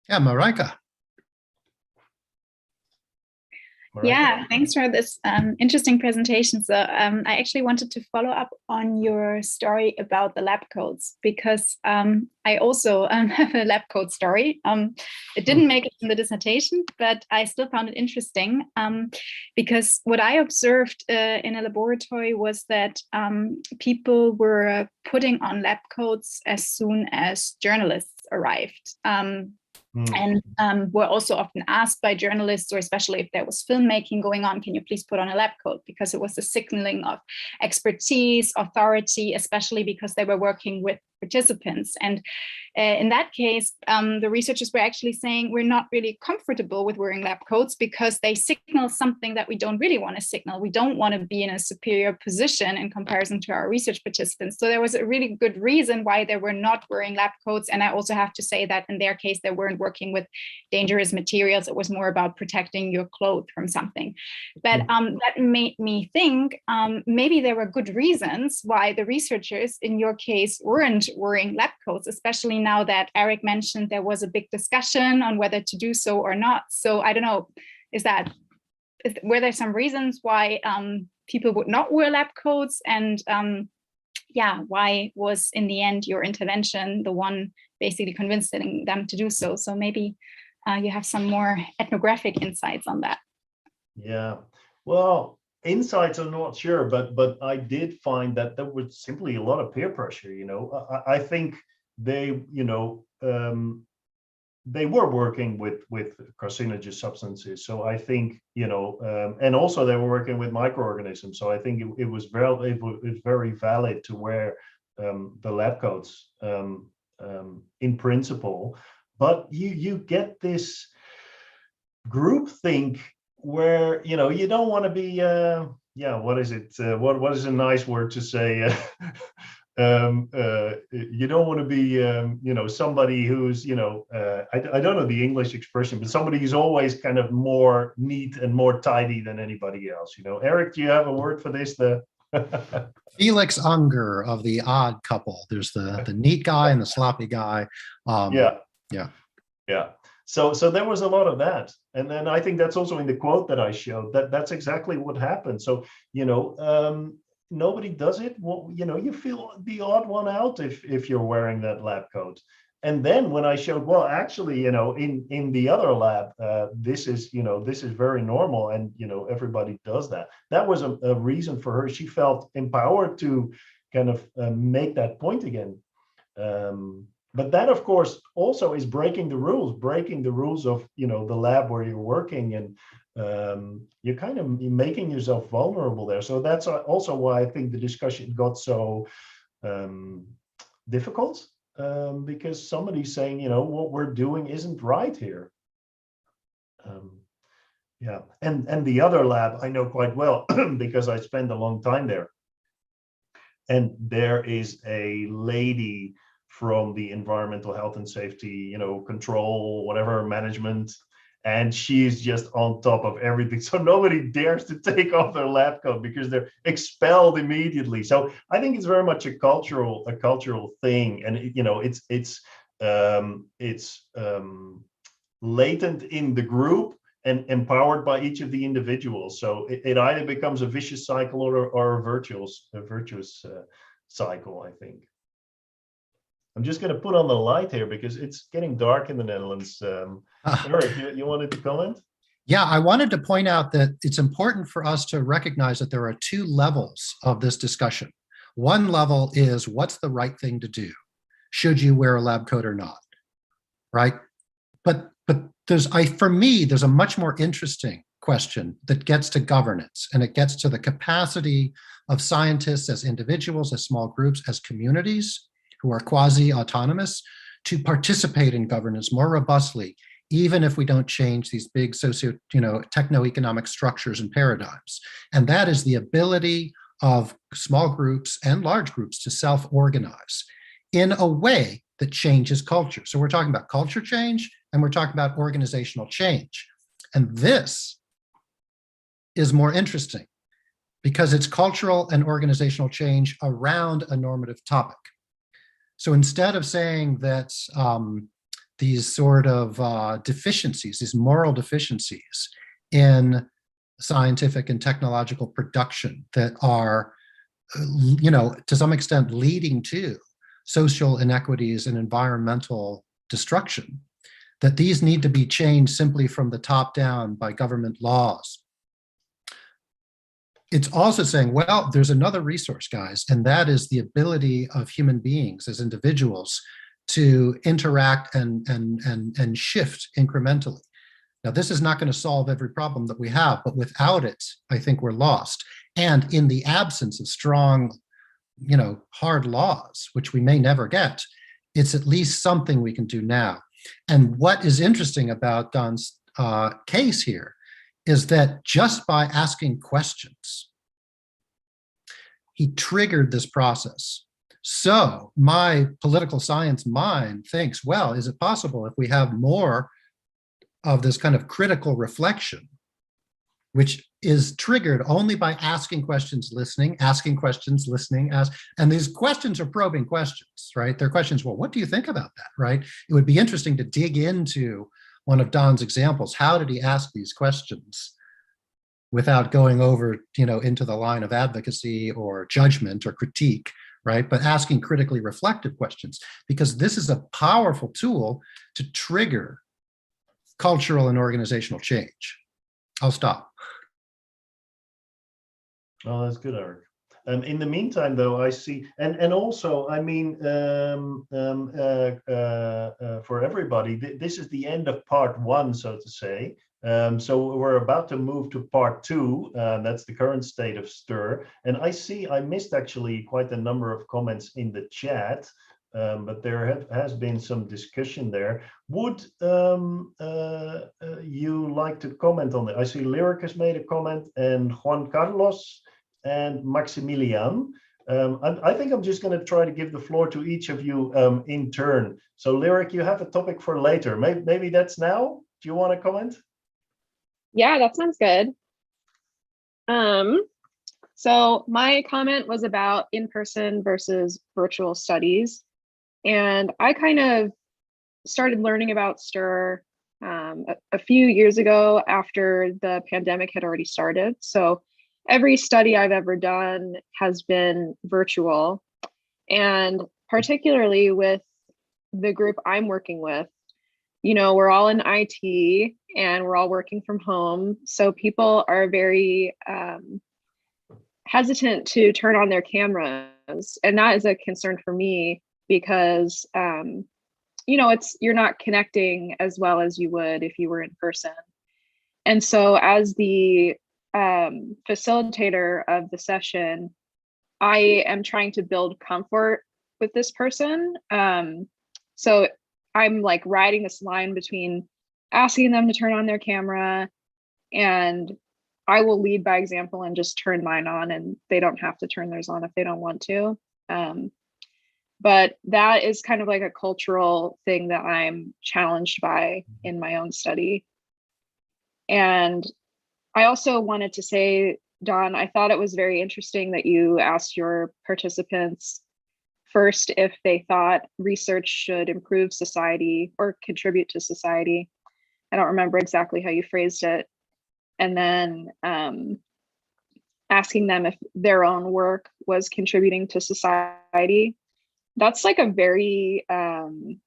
Yeah, Marika. Yeah, thanks for this interesting presentation. So I actually wanted to follow up on your story about the lab coats, because I also have a lab coat story. It didn't make it in the dissertation, but I still found it interesting because what I observed in a laboratory was that people were putting on lab coats as soon as journalists arrived. And were also often asked by journalists, or especially if there was filmmaking going on, can you please put on a lab coat? Because it was the signaling of expertise, authority, especially because they were working with participants. And in that case, the researchers were actually saying we're not really comfortable with wearing lab coats because they signal something that we don't really want to signal. We don't want to be in a superior position in comparison to our research participants. So there was a really good reason why they were not wearing lab coats. And I also have to say that in their case, they weren't working with dangerous materials. It was more about protecting your clothes from something. But that made me think maybe there were good reasons why the researchers in your case weren't wearing lab coats, especially now that Eric mentioned there was a big discussion on whether to do so or not. So I don't know, were there some reasons why people would not wear lab coats? And why was in the end your intervention the one basically convincing them to do so? So maybe you have some more ethnographic insights on that. Yeah, well, insights I'm not sure, but I did find that there was simply a lot of peer pressure. I think they they were working with carcinogen substances, so I think and also they were working with microorganisms, so I think it was very valid to wear the lab coats in principle. But you get this group think where you don't want to be what is it what is a nice word to say you don't want to be somebody who's I don't know the English expression, but somebody who's always kind of more neat and more tidy than anybody else. Eric, do you have a word for this? Felix Unger of the Odd Couple. There's the neat guy and the sloppy guy. Yeah. So there was a lot of that. And then I think that's also in the quote that I showed, that's exactly what happened. So, nobody does it. Well, you feel the odd one out if you're wearing that lab coat. And then when I showed, well, actually, in the other lab, this is very normal, and everybody does that. That was a reason for her. She felt empowered to kind of make that point again. But that, of course, also is breaking the rules of the lab where you're working, and you're making yourself vulnerable there. So that's also why I think the discussion got so difficult, because somebody's saying, what we're doing isn't right here. And the other lab I know quite well because I spent a long time there. And there is a lady from the environmental health and safety, control, whatever, management, and she's just on top of everything. So nobody dares to take off their lab coat because they're expelled immediately. So I think it's very much a cultural thing, and it's latent in the group and empowered by each of the individuals. So it either becomes a vicious cycle or a virtuous cycle, I think. I'm just going to put on the light here because it's getting dark in the Netherlands. Eric, you wanted to comment? Yeah, I wanted to point out that it's important for us to recognize that there are two levels of this discussion. One level is what's the right thing to do? Should you wear a lab coat or not? Right? But for me, there's a much more interesting question that gets to governance, and it gets to the capacity of scientists as individuals, as small groups, as communities who are quasi-autonomous to participate in governance more robustly, even if we don't change these big techno-economic structures and paradigms. And that is the ability of small groups and large groups to self-organize in a way that changes culture. So we're talking about culture change, and we're talking about organizational change. And this is more interesting because it's cultural and organizational change around a normative topic. So instead of saying that these sort of deficiencies, these moral deficiencies in scientific and technological production that are, to some extent leading to social inequities and environmental destruction, that these need to be changed simply from the top down by government laws. It's also saying, well, there's another resource, guys, and that is the ability of human beings as individuals to interact and shift incrementally. Now, this is not going to solve every problem that we have, but without it, I think we're lost. And in the absence of strong, hard laws, which we may never get, it's at least something we can do now. And what is interesting about Daan's case here is that just by asking questions, he triggered this process. So my political science mind thinks, well, is it possible if we have more of this kind of critical reflection, which is triggered only by asking questions, listening, asking questions, listening, and these questions are probing questions, right? They're questions, well, what do you think about that, right? It would be interesting to dig into one of Daan's examples. How did he ask these questions without going over, into the line of advocacy or judgment or critique, right? But asking critically reflective questions, because this is a powerful tool to trigger cultural and organizational change. I'll stop. Oh, that's good, Eric. In the meantime, though, I see, and also, I mean, for everybody, this is the end of part one, so to say. So we're about to move to part two. That's the current state of STIR. And I missed actually quite a number of comments in the chat, but there has been some discussion there. Would you like to comment on it? I see Lyric has made a comment, and Juan Carlos and Maximilian. I think I'm just going to try to give the floor to each of you in turn. So Lyric, you have a topic for later. Maybe that's now. Do you want to comment? Yeah, that sounds good. So my comment was about in-person versus virtual studies. And I kind of started learning about STIR a few years ago after the pandemic had already started. So every study I've ever done has been virtual. And particularly with the group I'm working with, we're all in IT and we're all working from home. So people are very hesitant to turn on their cameras. And that is a concern for me because, you're not connecting as well as you would if you were in person. And so as the facilitator of the session, I am trying to build comfort with this person. So I'm like riding this line between asking them to turn on their camera, and I will lead by example and just turn mine on, and they don't have to turn theirs on if they don't want to. But that is kind of like a cultural thing that I'm challenged by in my own study. And I also wanted to say, Daan, I thought it was very interesting that you asked your participants first if they thought research should improve society or contribute to society. I don't remember exactly how you phrased it. And then asking them if their own work was contributing to society. That's like a very, to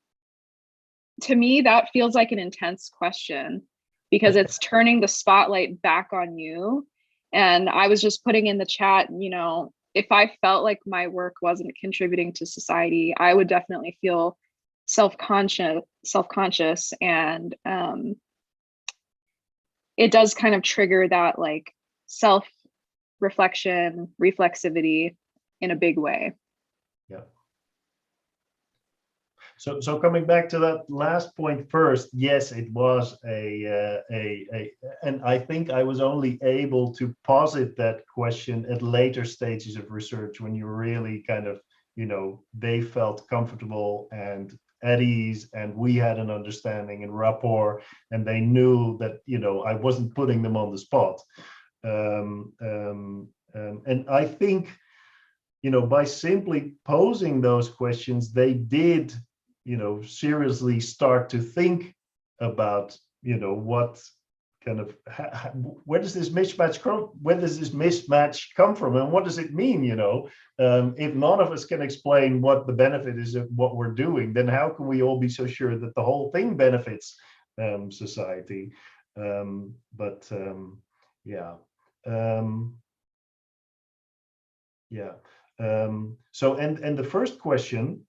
me, that feels like an intense question. because it's turning the spotlight back on you. And I was just putting in the chat, you know, if I felt like my work wasn't contributing to society, I would definitely feel self-conscious, and it does kind of trigger that like self-reflection, reflexivity in a big way. Yeah. So coming back to that last point first, yes, it was and I think I was only able to posit that question at later stages of research, when you really kind of, you know, they felt comfortable and at ease, and we had an understanding and rapport, and they knew that, you know, I wasn't putting them on the spot. And I think, you know, by simply posing those questions, they did, you know, seriously start to think about, you know, what kind of, where does this mismatch come from, and what does it mean? You know, if none of us can explain what the benefit is of what we're doing, then how can we all be so sure that the whole thing benefits society? So and the first question,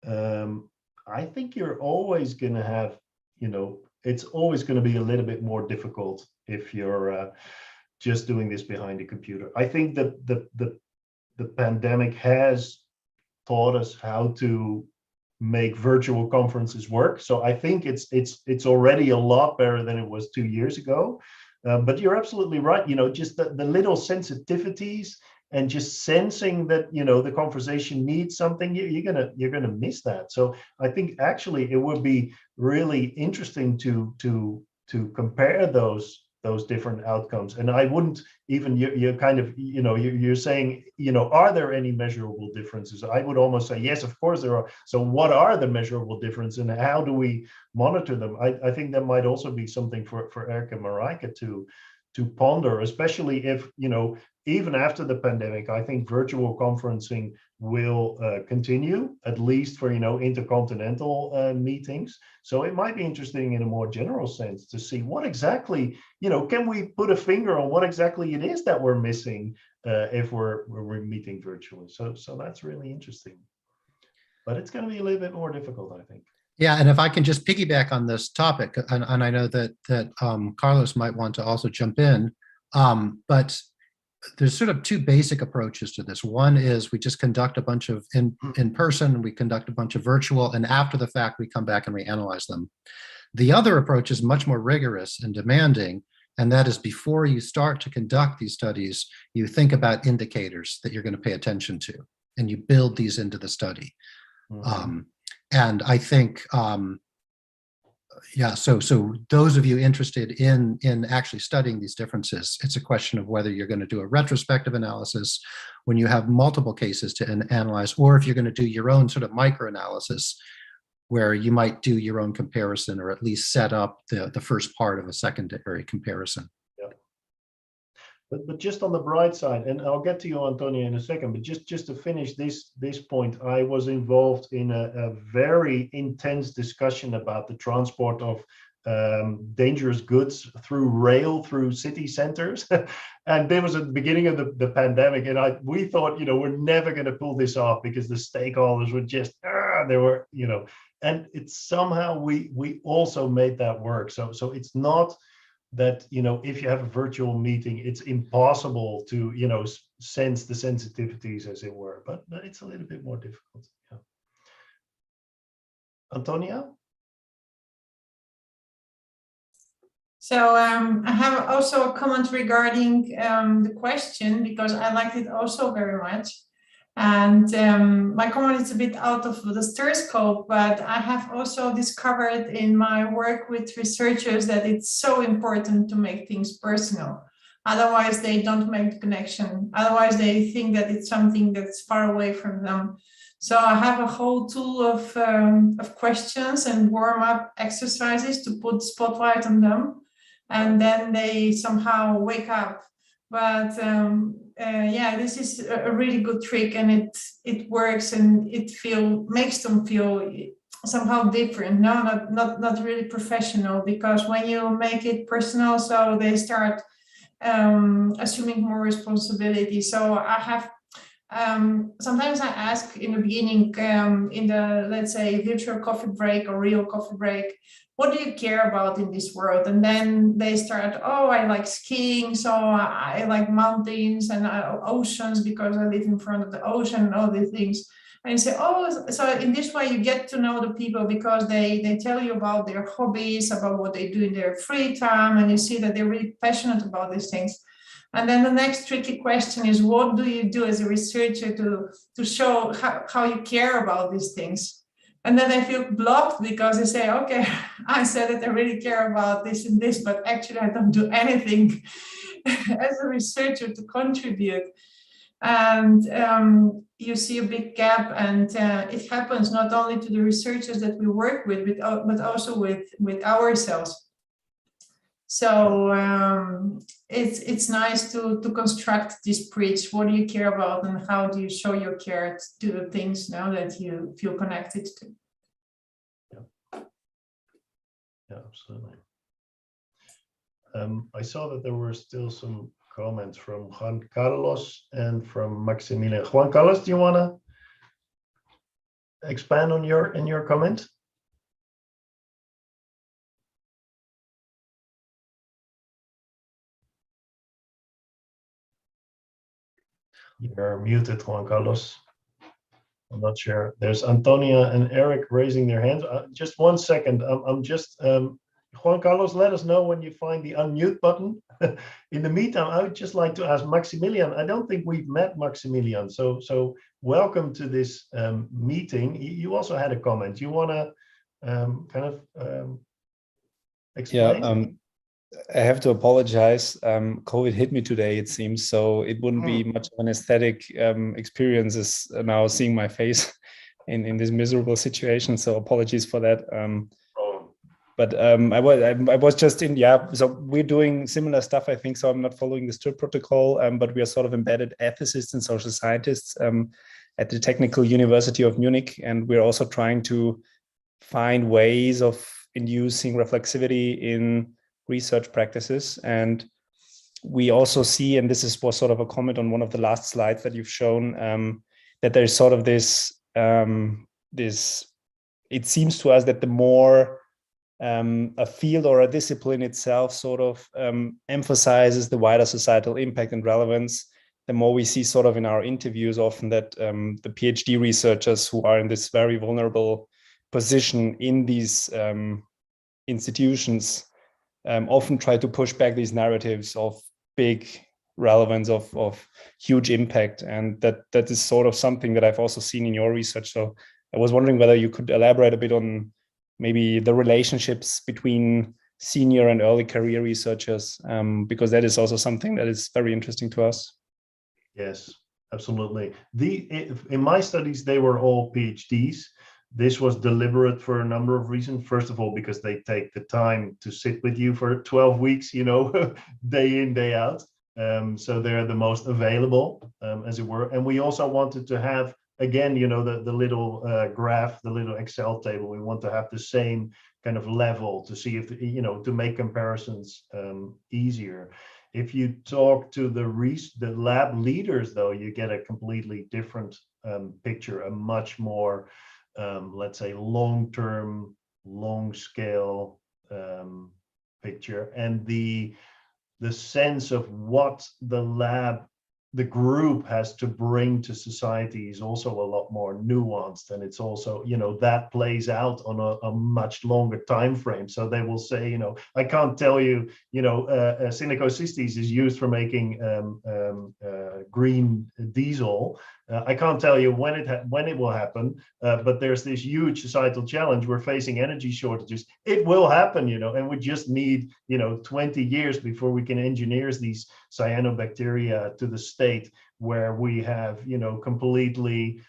I think you're always going to have, you know, it's always going to be a little bit more difficult if you're just doing this behind a computer. I think that the pandemic has taught us how to make virtual conferences work. So I think it's already a lot better than it was 2 years ago. But you're absolutely right. You know, just the little sensitivities and just sensing that, you know, the conversation needs something, you're gonna miss that. So I think actually it would be really interesting to compare those different outcomes. And I wouldn't even, you're kind of, you know, you're saying, you know, are there any measurable differences? I would almost say yes, of course there are. So what are the measurable differences, and how do we monitor them? I think that might also be something for Eric and Marijke to ponder, especially if, you know, even after the pandemic, I think virtual conferencing will continue, at least for, you know, intercontinental meetings. So it might be interesting in a more general sense to see what exactly, you know, can we put a finger on what exactly it is that we're missing if we're meeting virtually. So that's really interesting. But it's going to be a little bit more difficult, I think. Yeah, and if I can just piggyback on this topic, and I know that Carlos might want to also jump in, but there's sort of two basic approaches to this. One is we just conduct a bunch of in person, we conduct a bunch of virtual, and after the fact, we come back and we analyze them. The other approach is much more rigorous and demanding, and that is before you start to conduct these studies, you think about indicators that you're going to pay attention to, and you build these into the study. Mm-hmm. And I think, yeah, so those of you interested in actually studying these differences, it's a question of whether you're going to do a retrospective analysis when you have multiple cases to analyze, or if you're going to do your own sort of microanalysis, where you might do your own comparison, or at least set up the first part of a secondary comparison. Yeah. But just on the bright side, and I'll get to you, Antonia, in a second, but just to finish this point, I was involved in a very intense discussion about the transport of dangerous goods through rail, through city centers. And there was at the beginning of the pandemic, and we thought, you know, we're never going to pull this off because the stakeholders were just, they were, you know, and it's somehow we also made that work. So it's not that, you know, if you have a virtual meeting, it's impossible to, you know, sense the sensitivities, as it were, but it's a little bit more difficult. Yeah. Antonia? So I have also a comment regarding the question, because I liked it also very much. And my comment is a bit out of the STIR scope, but I have also discovered in my work with researchers that it's so important to make things personal. Otherwise, they don't make the connection. Otherwise, they think that it's something that's far away from them. So I have a whole tool of questions and warm-up exercises to put spotlight on them. And then they somehow wake up. But yeah, this is a really good trick, and it works, and it makes them feel somehow different. No, not really professional, because when you make it personal, so they start assuming more responsibility. So I have sometimes I ask in the beginning, in the, let's say, virtual coffee break or real coffee break, what do you care about in this world? And then they start, oh, I like skiing, so I like mountains and oceans because I live in front of the ocean and all these things. And you say, oh, so in this way you get to know the people, because they tell you about their hobbies, about what they do in their free time, and you see that they're really passionate about these things. And then the next tricky question is, what do you do as a researcher to show how you care about these things? And then I feel blocked, because I say, okay, I said that I really care about this and this, but actually I don't do anything as a researcher to contribute. And you see a big gap, and it happens not only to the researchers that we work with, but also with ourselves. So it's nice to construct this bridge. What do you care about, and how do you show your care to the things now that you feel connected to? Yeah, absolutely. I saw that there were still some comments from Juan Carlos and from Maximilian. Juan Carlos, do you want to expand on your comment? You're muted, Juan Carlos. I'm not sure. There's Antonia and Eric raising their hands. Just 1 second. I'm just Juan Carlos, let us know when you find the unmute button. In the meantime, I would just like to ask Maximilian. I don't think we've met Maximilian, so welcome to this meeting. You also had a comment. You want to kind of explain? Yeah, I have to apologize. COVID hit me today, it seems, so it wouldn't be much of an aesthetic experience as now seeing my face in this miserable situation. So apologies for that. But I was just in, so we're doing similar stuff, I think. So I'm not following the STIR protocol, but we are sort of embedded ethicists and social scientists at the Technical University of Munich. And we're also trying to find ways of inducing reflexivity in research practices. And we also see, and this was sort of a comment on one of the last slides that you've shown, that there's sort of this, it seems to us that the more a field or a discipline itself sort of emphasizes the wider societal impact and relevance, the more we see sort of in our interviews often that the PhD researchers who are in this very vulnerable position in these institutions often try to push back these narratives of big relevance, of huge impact. And that is sort of something that I've also seen in your research. So I was wondering whether you could elaborate a bit on maybe the relationships between senior and early career researchers, because that is also something that is very interesting to us. Yes, absolutely. In my studies, they were all PhDs. This was deliberate for a number of reasons. First of all, because they take the time to sit with you for 12 weeks, day in, day out. So they're the most available, as it were. And we also wanted to have, again, the little graph, the little Excel table. We want to have the same kind of level to see if, to make comparisons easier. If you talk to the lab leaders, though, you get a completely different picture, a much more let's say long-term, long-scale picture, and the sense of what the group has to bring to society is also a lot more nuanced, and it's also that plays out on a much longer time frame. So they will say, I can't tell you, silicocystis is used for making green diesel. I can't tell you when it will happen, but there's this huge societal challenge. We're facing energy shortages. It will happen, and we just need 20 years before we can engineer these cyanobacteria to the state where we have completely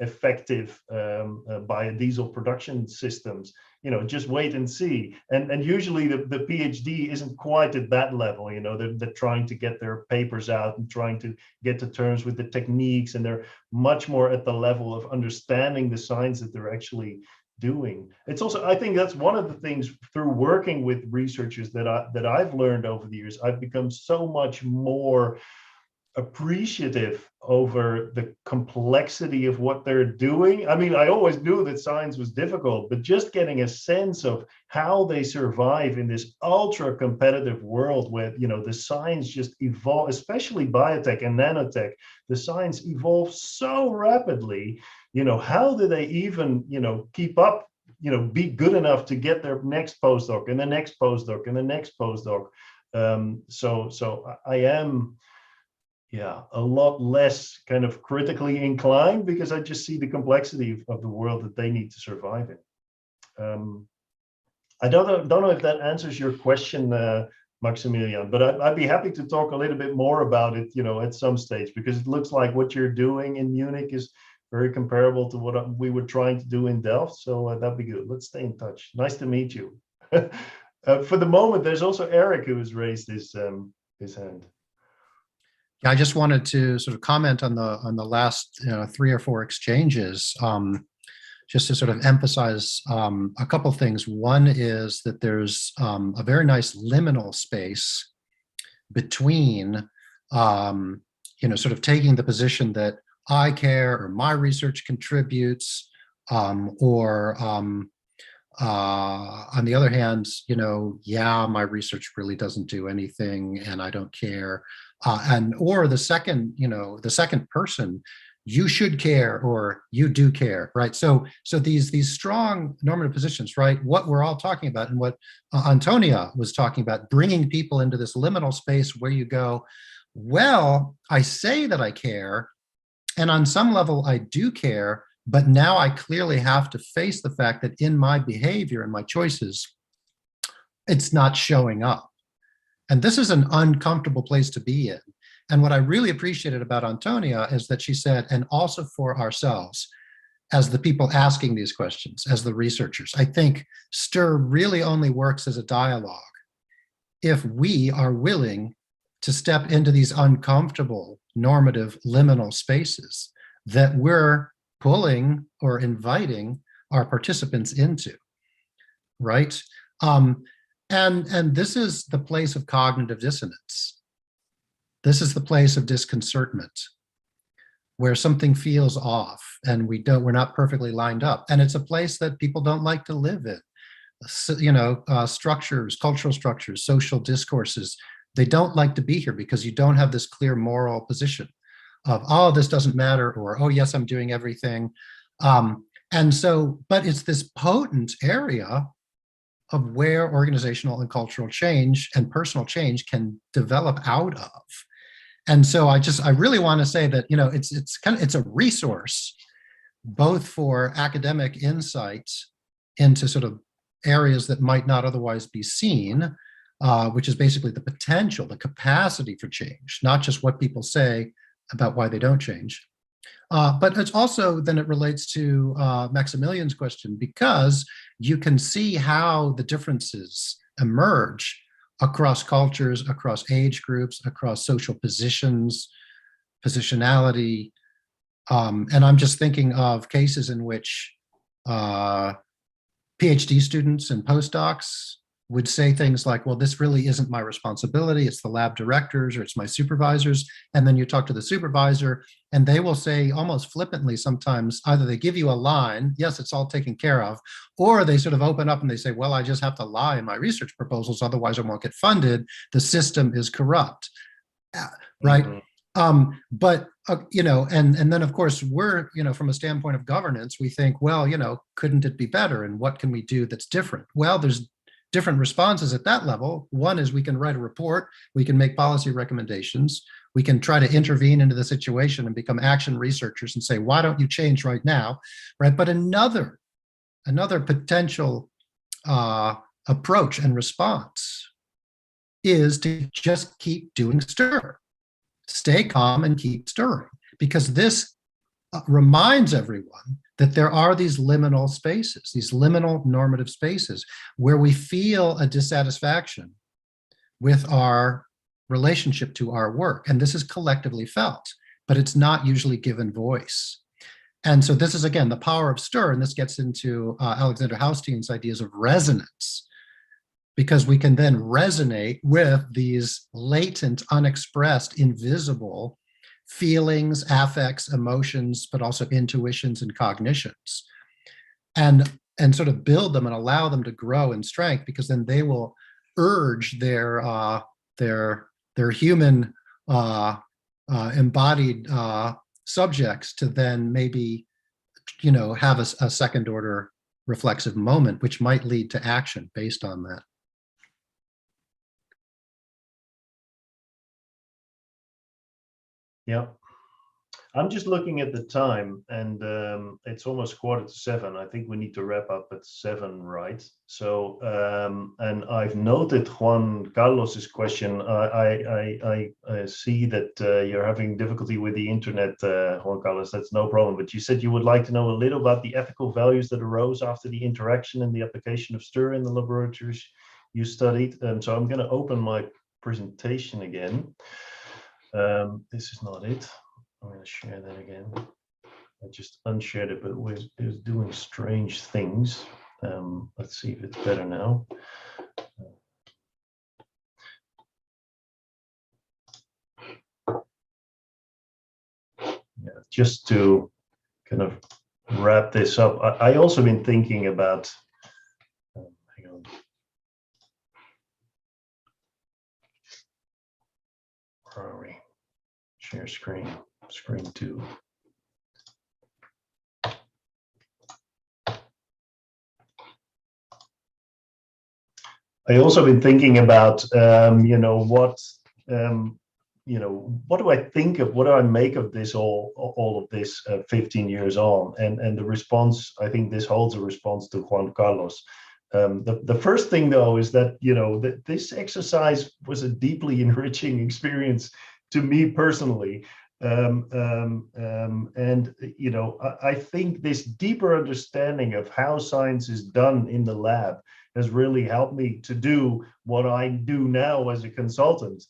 effective biodiesel production systems. You know, just wait and see. And usually the PhD isn't quite at that level. You know, they're trying to get their papers out and trying to get to terms with the techniques, and they're much more at the level of understanding the science that they're actually doing. It's also, I think that's one of the things through working with researchers that I've learned over the years. I've become so much more appreciative over the complexity of what they're doing. I mean, I always knew that science was difficult, but just getting a sense of how they survive in this ultra competitive world where, you know, the science just evolves, especially biotech and nanotech, the science evolves so rapidly. You know, how do they even, you know, keep up, you know, be good enough to get their next postdoc and the next postdoc and the next postdoc? So I am, yeah, a lot less kind of critically inclined, because I just see the complexity of the world that they need to survive in. I don't know if that answers your question, Maximilian, but I'd be happy to talk a little bit more about it, you know, at some stage, because it looks like what you're doing in Munich is very comparable to what we were trying to do in Delft. So that'd be good. Let's stay in touch. Nice to meet you. For the moment, there's also Eric who has raised his hand. I just wanted to sort of comment on the last 3 or 4 exchanges, just to sort of emphasize a couple things. One is that there's a very nice liminal space between, sort of taking the position that I care or my research contributes, or on the other hand, my research really doesn't do anything and I don't care. Or the second person, you should care or you do care, right? So these strong normative positions, right? What we're all talking about and what Antonia was talking about, bringing people into this liminal space where you go, well, I say that I care, and on some level I do care, but now I clearly have to face the fact that in my behavior and my choices, it's not showing up. And this is an uncomfortable place to be in. And what I really appreciated about Antonia is that she said, and also for ourselves, as the people asking these questions, as the researchers, I think STIR really only works as a dialogue if we are willing to step into these uncomfortable normative liminal spaces that we're pulling or inviting our participants into, right? And this is the place of cognitive dissonance. This is the place of disconcertment, where something feels off and we're not perfectly lined up. And it's a place that people don't like to live in. Structures, cultural structures, social discourses, they don't like to be here because you don't have this clear moral position of, oh, this doesn't matter, or, oh, yes, I'm doing everything. But it's this potent area of where organizational and cultural change and personal change can develop out of. And so I really want to say that, it's a resource both for academic insights into sort of areas that might not otherwise be seen, which is basically the potential, the capacity for change, not just what people say about why they don't change. But it's also, then it relates to Maximilian's question, because you can see how the differences emerge across cultures, across age groups, across social positions, positionality. And I'm just thinking of cases in which PhD students and postdocs would say things like, well, this really isn't my responsibility. It's the lab directors or it's my supervisors. And then you talk to the supervisor and they will say almost flippantly sometimes, either they give you a line, yes, it's all taken care of, or they sort of open up and they say, well, I just have to lie in my research proposals, otherwise I won't get funded. The system is corrupt, right? Mm-hmm. And then of course we're, from a standpoint of governance, we think, well, couldn't it be better? And what can we do that's different? Well, there's different responses at that level. One is we can write a report, we can make policy recommendations, we can try to intervene into the situation and become action researchers and say, why don't you change right now, right? But another potential approach and response is to just keep doing STIR. Stay calm and keep stirring, because this reminds everyone that there are these liminal spaces, these liminal normative spaces where we feel a dissatisfaction with our relationship to our work. And this is collectively felt, but it's not usually given voice. And so this is, again, the power of stir, and this gets into Alexander Haustein's ideas of resonance, because we can then resonate with these latent, unexpressed, invisible feelings, affects, emotions, but also intuitions and cognitions, and sort of build them and allow them to grow in strength, because then they will urge their human embodied subjects to then maybe, have a second order reflexive moment, which might lead to action based on that. Yeah, I'm just looking at the time, and it's almost 6:45. I think we need to wrap up at 7, right? So, and I've noted Juan Carlos's question. I see that you're having difficulty with the internet, Juan Carlos. That's no problem. But you said you would like to know a little about the ethical values that arose after the interaction and the application of stir in the laboratories you studied. So I'm going to open my presentation again. This is not it. I'm going to share that again. I just unshared it, but it was doing strange things. Let's see if it's better now. Yeah, just to kind of wrap this up, I also been thinking about, hang on. Where are we? Share screen, screen 2. I also been thinking about, what do I think of, what do I make of this all of this 15 years on, and the response, I think this holds a response to Juan Carlos. The first thing though is that, that this exercise was a deeply enriching experience to me personally. I think this deeper understanding of how science is done in the lab has really helped me to do what I do now as a consultant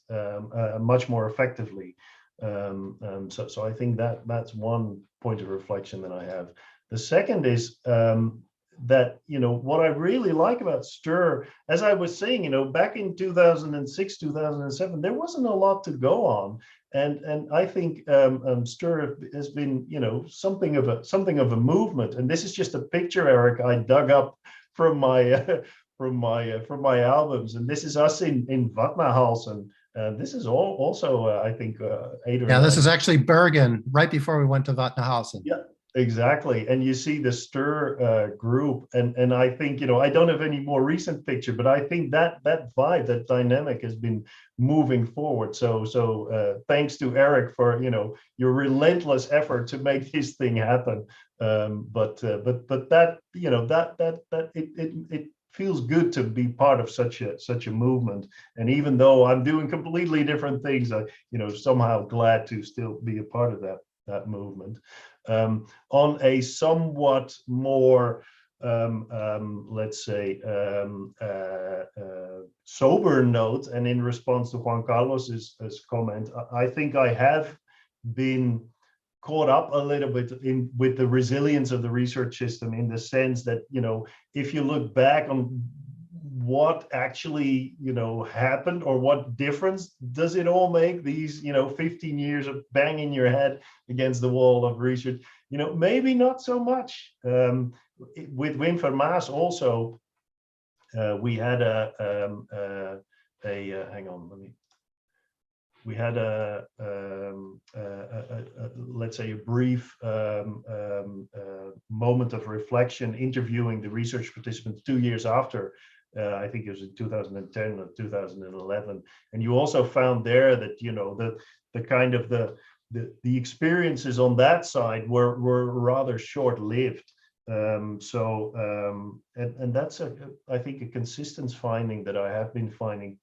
much more effectively. So I think that's one point of reflection that I have. The second is that, what I really like about stir, as I was saying, back in 2006, 2007, there wasn't a lot to go on. And I think stir has been, something of a movement. And this is just a picture, Eric, I dug up from my from my albums, and this is us in Vatnahalsen. This is also I think 8 or 9. This is actually Bergen, right before we went to Vatnahalsen. Yeah, exactly. And you see the stir group, and I think, I don't have any more recent picture, but I think that vibe, that dynamic has been moving forward. So thanks to Eric for your relentless effort to make this thing happen. But that it feels good to be part of such a movement. And even though I'm doing completely different things, I somehow glad to still be a part of that movement. On a somewhat more let's say sober note, and in response to Juan Carlos's comment, I think I have been caught up a little bit with the resilience of the research system, in the sense that, if you look back on what actually, happened, or what difference does it all make, these, 15 years of banging your head against the wall of research, maybe not so much. With Wim Vermaas also, we had hang on, we had let's say a brief moment of reflection, interviewing the research participants 2 years after. I think it was in 2010 or 2011, and you also found there that the kind of the experiences on that side were rather short-lived. And that's I think a consistent finding that I have been finding.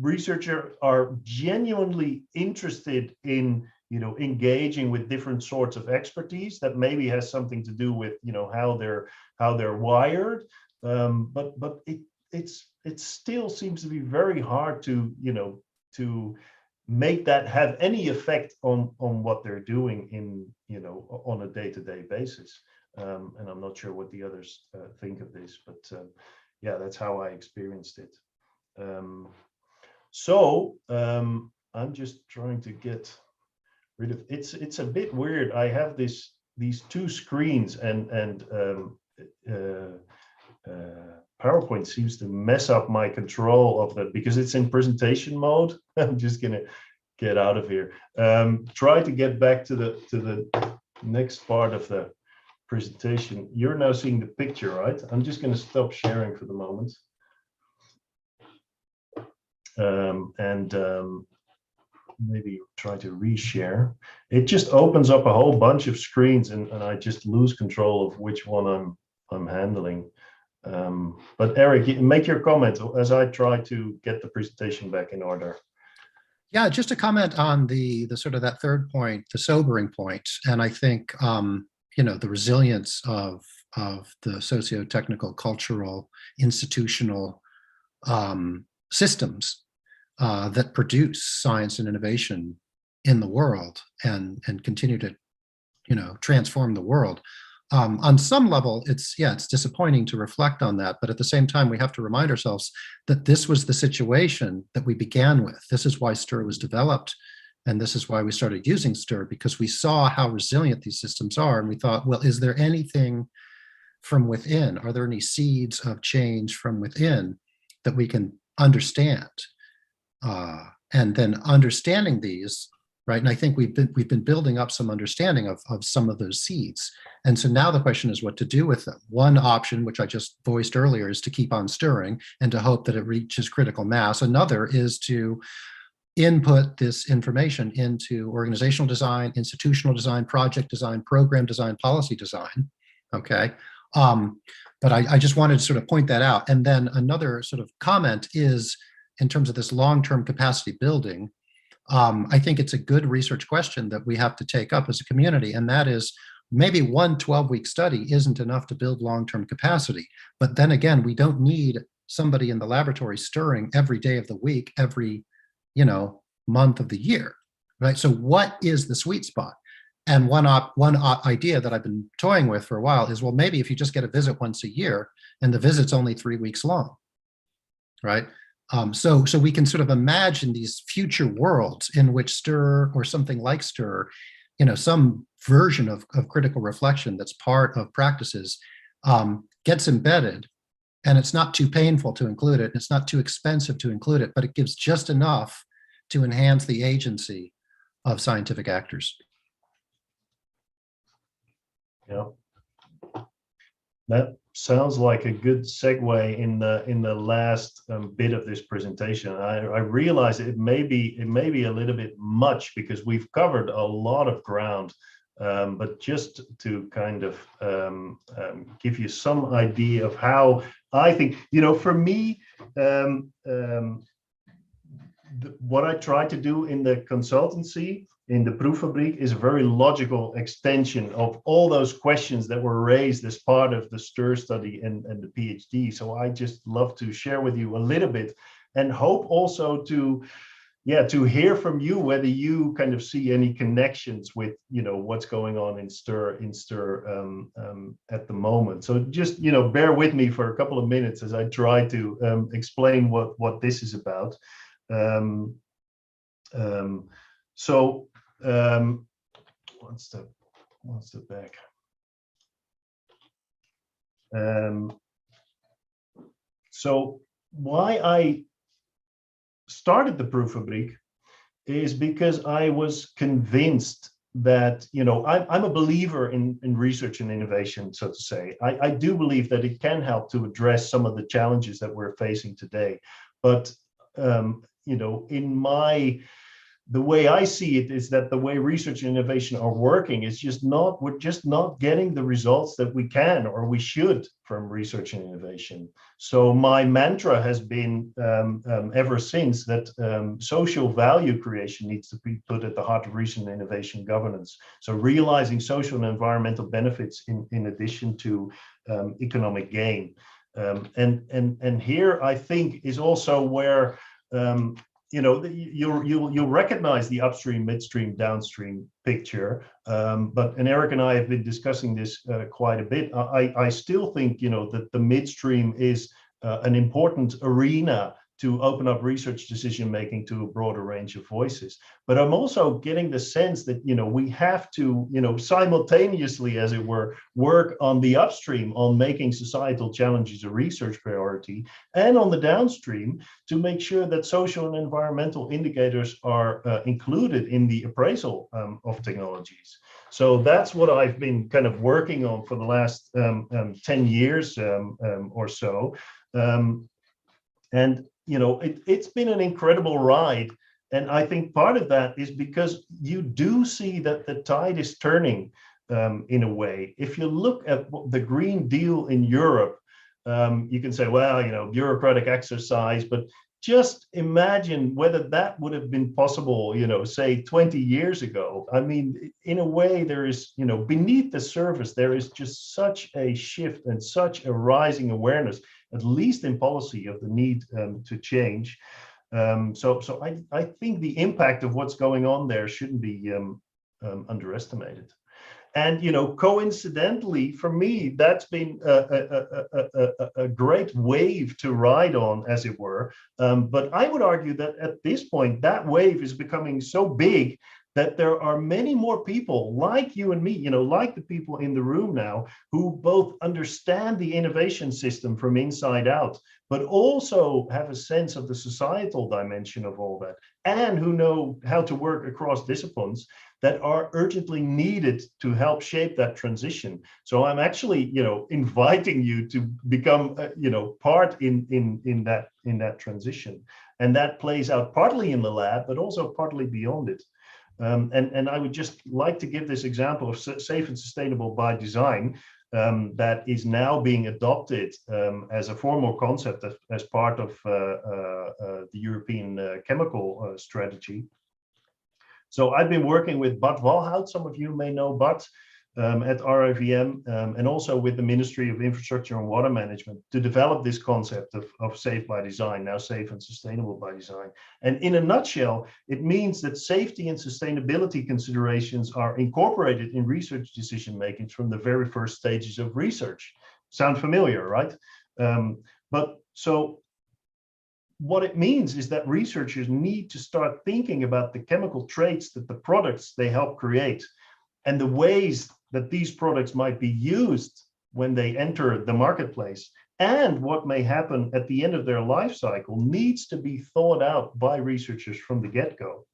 Researchers are genuinely interested in engaging with different sorts of expertise that maybe has something to do with, how they're wired. But it still seems to be very hard to, to make that have any effect on what they're doing in, on a day-to-day basis. And I'm not sure what the others think of this, but yeah, that's how I experienced it. I'm just trying to get rid of it's a bit weird. I have these two screens, and PowerPoint seems to mess up my control of that because it's in presentation mode. I'm just gonna get out of here. Try to get back to the next part of the presentation. You're now seeing the picture, right? I'm just going to stop sharing for the moment. Maybe try to reshare. It just opens up a whole bunch of screens, and I just lose control of which one I'm handling. But Eric, make your comment as I try to get the presentation back in order. Yeah, just a comment on the sort of that third point, the sobering point, and I think the resilience of the socio-technical, cultural, institutional systems that produce science and innovation in the world and continue to, transform the world. On some level, it's disappointing to reflect on that, but at the same time, we have to remind ourselves that this was the situation that we began with. This is why STIR was developed, and this is why we started using STIR, because we saw how resilient these systems are, and we thought, well, is there anything from within? Are there any seeds of change from within that we can understand? And then understanding these, right? And I think we've been building up some understanding of some of those seeds. And so now the question is what to do with them. One option, which I just voiced earlier, is to keep on stirring and to hope that it reaches critical mass. Another is to input this information into organizational design, institutional design, project design, program design, policy design, okay? But I just wanted to sort of point that out. And then another sort of comment is, in terms of this long-term capacity building, I think it's a good research question that we have to take up as a community, and that is, maybe one 12-week study isn't enough to build long-term capacity. But then again, we don't need somebody in the laboratory stirring every day of the week, every month of the year, right? So what is the sweet spot? And one idea that I've been toying with for a while is, well, maybe if you just get a visit once a year and the visit's only 3 weeks long, right? So we can sort of imagine these future worlds in which STIR or something like STIR, some version of critical reflection that's part of practices gets embedded, and it's not too painful to include it. It's not too expensive to include it, but it gives just enough to enhance the agency of scientific actors. Yeah. That sounds like a good segue in the last bit of this presentation. I realize it may be a little bit much because we've covered a lot of ground, but just to kind of give you some idea of how I think, for me, what I try to do in the consultancy, in the Proeffabriek, is a very logical extension of all those questions that were raised as part of the STIR study and the PhD. So I just love to share with you a little bit, and hope also to hear from you whether you kind of see any connections with what's going on in STIR at the moment. So just bear with me for a couple of minutes as I try to explain what this is about. One step back. So why I started the Proeffabriek is because I was convinced that, I'm a believer in research and innovation, so to say. I do believe that it can help to address some of the challenges that we're facing today. But, in my the way I see it is that the way research and innovation are working is we're just not getting the results that we can or we should from research and innovation. So my mantra has been ever since that social value creation needs to be put at the heart of research and innovation governance. So realizing social and environmental benefits in addition to economic gain. And here I think is also where you'll recognize the upstream, midstream, downstream picture. And Eric and I have been discussing this quite a bit. I still think, that the midstream is an important arena to open up research decision making to a broader range of voices. But I'm also getting the sense that, we have to, simultaneously, as it were, work on the upstream on making societal challenges a research priority, and on the downstream to make sure that social and environmental indicators are included in the appraisal of technologies. So that's what I've been kind of working on for the last 10 years or so. It's been an incredible ride. And I think part of that is because you do see that the tide is turning in a way. If you look at the Green Deal in Europe, you can say, well, bureaucratic exercise, but just imagine whether that would have been possible, say 20 years ago. I mean, in a way, there is, beneath the surface, there is just such a shift and such a rising awareness, at least in policy, of the need to change. So I think the impact of what's going on there shouldn't be underestimated. And, coincidentally, for me, that's been a great wave to ride on, as it were. But I would argue that at this point, that wave is becoming so big that there are many more people like you and me, like the people in the room now, who both understand the innovation system from inside out, but also have a sense of the societal dimension of all that, and who know how to work across disciplines that are urgently needed to help shape that transition. So I'm actually, inviting you to become, part in that transition, and that plays out partly in the lab, but also partly beyond it. And I would just like to give this example of safe and sustainable by design that is now being adopted as a formal concept as part of the European chemical strategy. So I've been working with Bart Walhout, some of you may know Bart, at RIVM, and also with the Ministry of Infrastructure and Water Management to develop this concept of safe by design, now safe and sustainable by design. And in a nutshell, it means that safety and sustainability considerations are incorporated in research decision making from the very first stages of research. Sound familiar, right? But so what it means is that researchers need to start thinking about the chemical traits that the products they help create, and the ways that these products might be used when they enter the marketplace, and what may happen at the end of their life cycle needs to be thought out by researchers from the get-go.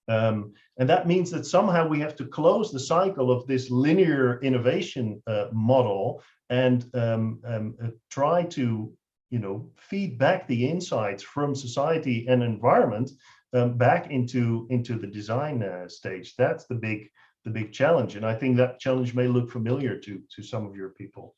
And that means that somehow we have to close the cycle of this linear innovation model and try to feed back the insights from society and environment back into the design stage. That's the big challenge, and I think that challenge may look familiar to some of your people.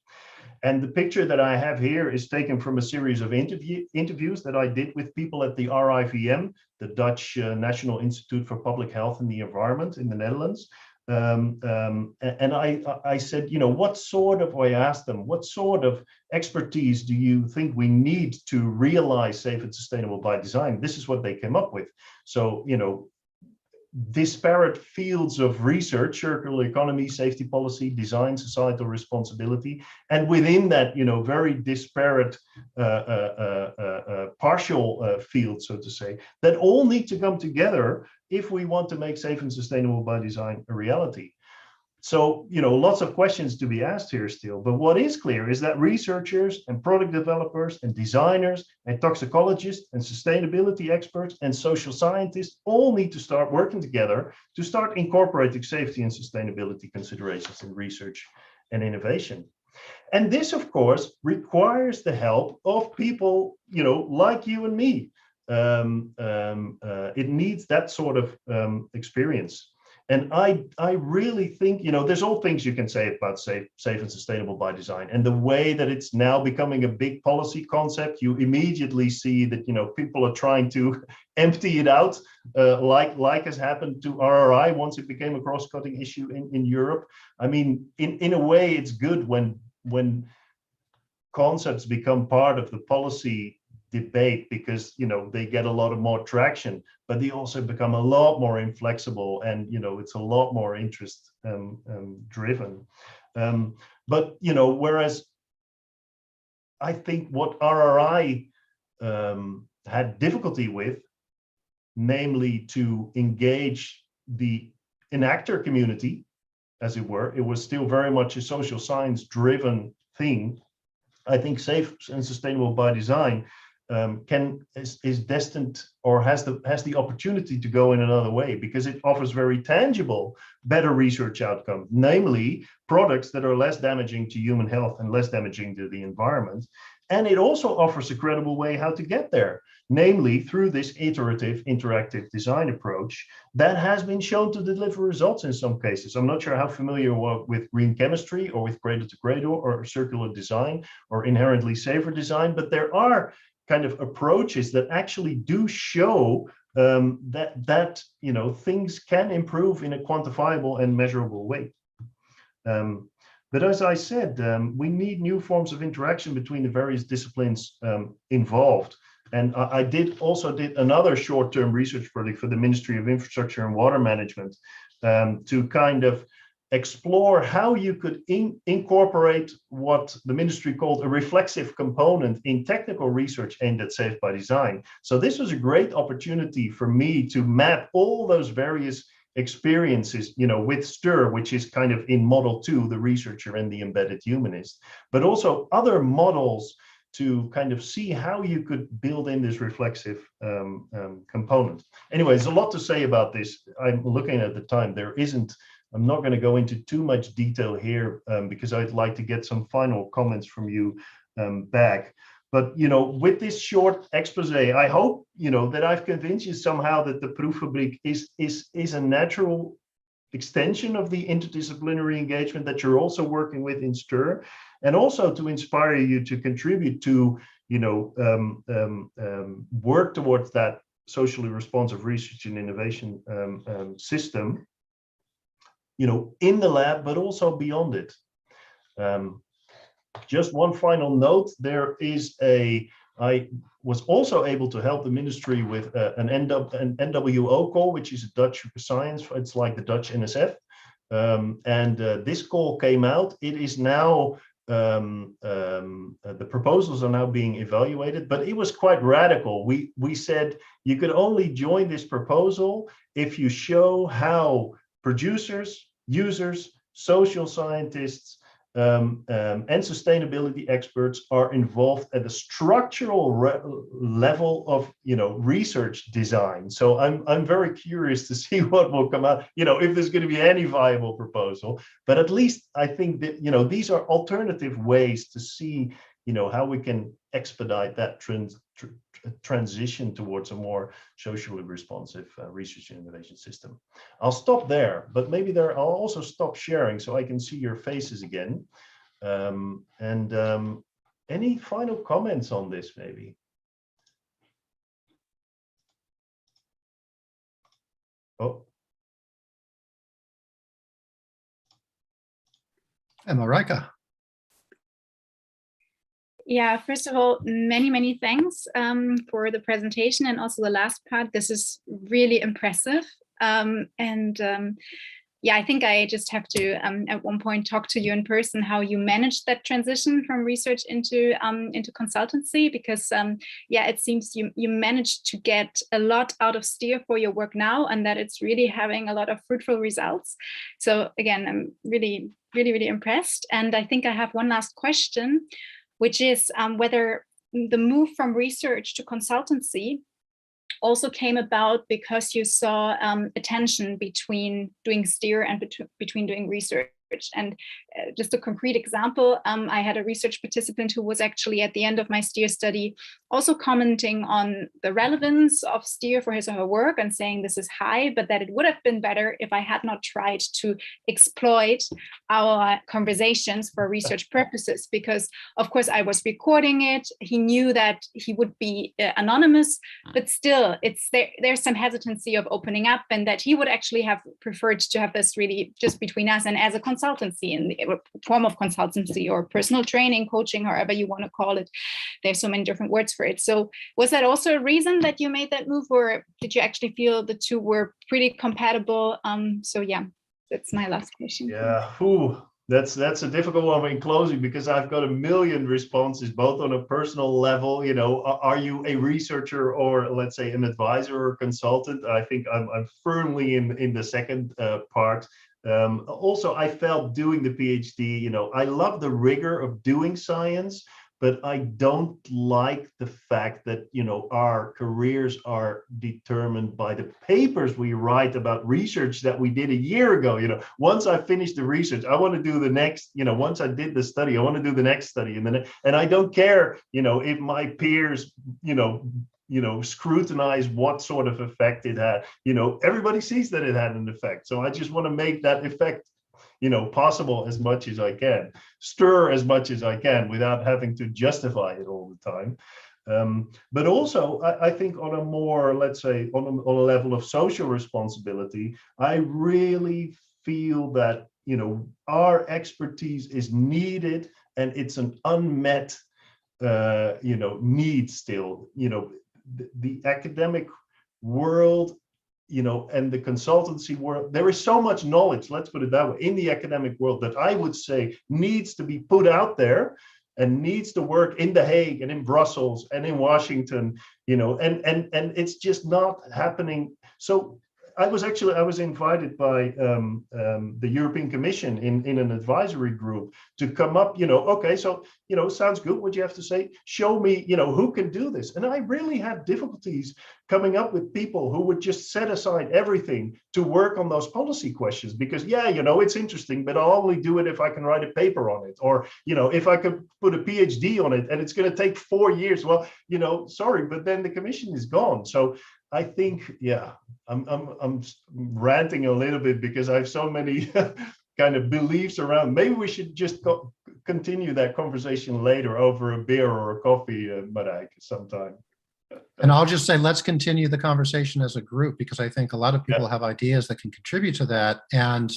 And the picture that I have here is taken from a series of interviews that I did with people at the RIVM, the Dutch National Institute for Public Health and the Environment in the Netherlands. And I said, I asked them, what sort of expertise do you think we need to realize safe and sustainable by design? This is what they came up with. So, disparate fields of research, circular economy, safety policy, design, societal responsibility, and within that, very disparate partial fields, so to say, that all need to come together if we want to make safe and sustainable by design a reality. So, lots of questions to be asked here still, but what is clear is that researchers and product developers and designers and toxicologists and sustainability experts and social scientists all need to start working together to start incorporating safety and sustainability considerations in research and innovation. And this, of course, requires the help of people, like you and me. it needs that sort of experience. And I really think, there's all things you can say about safe and sustainable by design. And the way that it's now becoming a big policy concept, you immediately see that, people are trying to empty it out, like has happened to RRI once it became a cross-cutting issue in Europe. I mean, in a way, it's good when concepts become part of the policy debate, because they get a lot of more traction, but they also become a lot more inflexible, and it's a lot more interest driven. But whereas I think what RRI had difficulty with, namely to engage the enactor community, as it were, it was still very much a social science driven thing. I think safe and sustainable by design is destined, or has the opportunity to go in another way, because it offers very tangible, better research outcomes, namely products that are less damaging to human health and less damaging to the environment. And it also offers a credible way how to get there, namely through this iterative, interactive design approach that has been shown to deliver results in some cases. I'm not sure how familiar you are with green chemistry or with cradle-to-cradle or circular design or inherently safer design, but there are kind of approaches that actually do show that things can improve in a quantifiable and measurable way. But as I said, we need new forms of interaction between the various disciplines involved. And I also did another short-term research project for the Ministry of Infrastructure and Water Management to kind of explore how you could incorporate what the ministry called a reflexive component in technical research aimed at safe by design. So this was a great opportunity for me to map all those various experiences, with STIR, which is kind of in model 2, the researcher and the embedded humanist, but also other models to kind of see how you could build in this reflexive component. Anyway, there's a lot to say about this. I'm looking at the time. I'm not going to go into too much detail here because I'd like to get some final comments from you back. But, with this short expose, I hope, that I've convinced you somehow that the Proeffabriek is a natural extension of the interdisciplinary engagement that you're also working with in STIR, and also to inspire you to contribute to, work towards that socially responsive research and innovation system, in the lab, but also beyond it. Just one final note, I was also able to help the ministry with an NWO call, which is a Dutch science, it's like the Dutch NSF. And this call came out. It is now, the proposals are now being evaluated, but it was quite radical. We said you could only join this proposal if you show how producers, users, social scientists, and sustainability experts are involved at the structural level of research design. So I'm very curious to see what will come out, if there's going to be any viable proposal. But at least I think that these are alternative ways to see how we can expedite that transition towards a more socially responsive research and innovation system. I'll stop there, but maybe I'll also stop sharing so I can see your faces again. Any final comments on this, maybe? Oh. And Marika. Yeah, first of all, many thanks for the presentation and also the last part. This is really impressive. Yeah, I think I just have to at one point talk to you in person how you managed that transition from research into consultancy, because yeah, it seems you managed to get a lot out of STIR for your work now, and that it's really having a lot of fruitful results. So again, I'm really impressed. And I think I have one last question, which is whether the move from research to consultancy also came about because you saw a tension between doing STIR and between doing research. And just a concrete example, I had a research participant who was actually at the end of my STEER study also commenting on the relevance of STEER for his or her work and saying this is high, but that it would have been better if I had not tried to exploit our conversations for research purposes, because of course I was recording it. He knew that he would be anonymous, but still there's some hesitancy of opening up, and that he would actually have preferred to have this really just between us and as a consultancy, in the form of consultancy or personal training, coaching, however you want to call it. There's so many different words for it. So was that also a reason that you made that move, or did you actually feel the two were pretty compatible? So yeah, that's my last question. Yeah, that's a difficult one in closing, because I've got a million responses, both on a personal level. Are you a researcher or, let's say, an advisor or consultant? I think I'm firmly in the second part. Also, I felt doing the PhD, I love the rigor of doing science, but I don't like the fact that, our careers are determined by the papers we write about research that we did a year ago. Once I finish the research, I want to do the next, once I did the study, I want to do the next study. And I don't care, if my peers, scrutinize what sort of effect it had. Everybody sees that it had an effect. So I just want to make that effect possible as much as I can, stir as much as I can without having to justify it all the time. But also, I think on a more, let's say, on a level of social responsibility, I really feel that, our expertise is needed, and it's an unmet, need still. The academic world, and the consultancy world, there is so much knowledge, let's put it that way, in the academic world that I would say needs to be put out there and needs to work in The Hague and in Brussels and in Washington, and it's just not happening. So I was invited by the European Commission in an advisory group to come up, okay, so, sounds good what you have to say. Show me, who can do this. And I really had difficulties coming up with people who would just set aside everything to work on those policy questions, because, it's interesting, but I'll only do it if I can write a paper on it, or, if I could put a PhD on it, and it's going to take 4 years. Well, sorry, but then the commission is gone. So I think, I'm ranting a little bit because I have so many kind of beliefs around. Maybe we should just continue that conversation later over a beer or a coffee, Marijk, sometime. And I'll just say, let's continue the conversation as a group, because I think a lot of people have ideas that can contribute to that. And,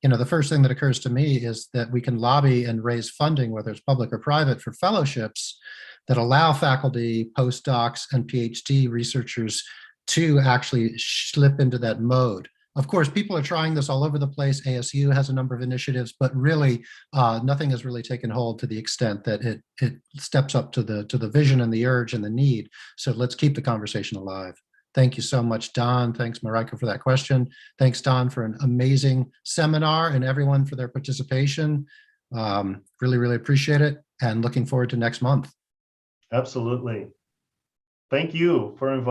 the first thing that occurs to me is that we can lobby and raise funding, whether it's public or private, for fellowships that allow faculty, postdocs, and PhD researchers to actually slip into that mode. Of course, people are trying this all over the place. ASU has a number of initiatives, but really nothing has really taken hold to the extent that it steps up to the vision and the urge and the need. So let's keep the conversation alive. Thank you so much, Daan. Thanks, Marijk, for that question. Thanks, Daan, for an amazing seminar, and everyone for their participation. Really, really appreciate it, and looking forward to next month. Absolutely. Thank you for inviting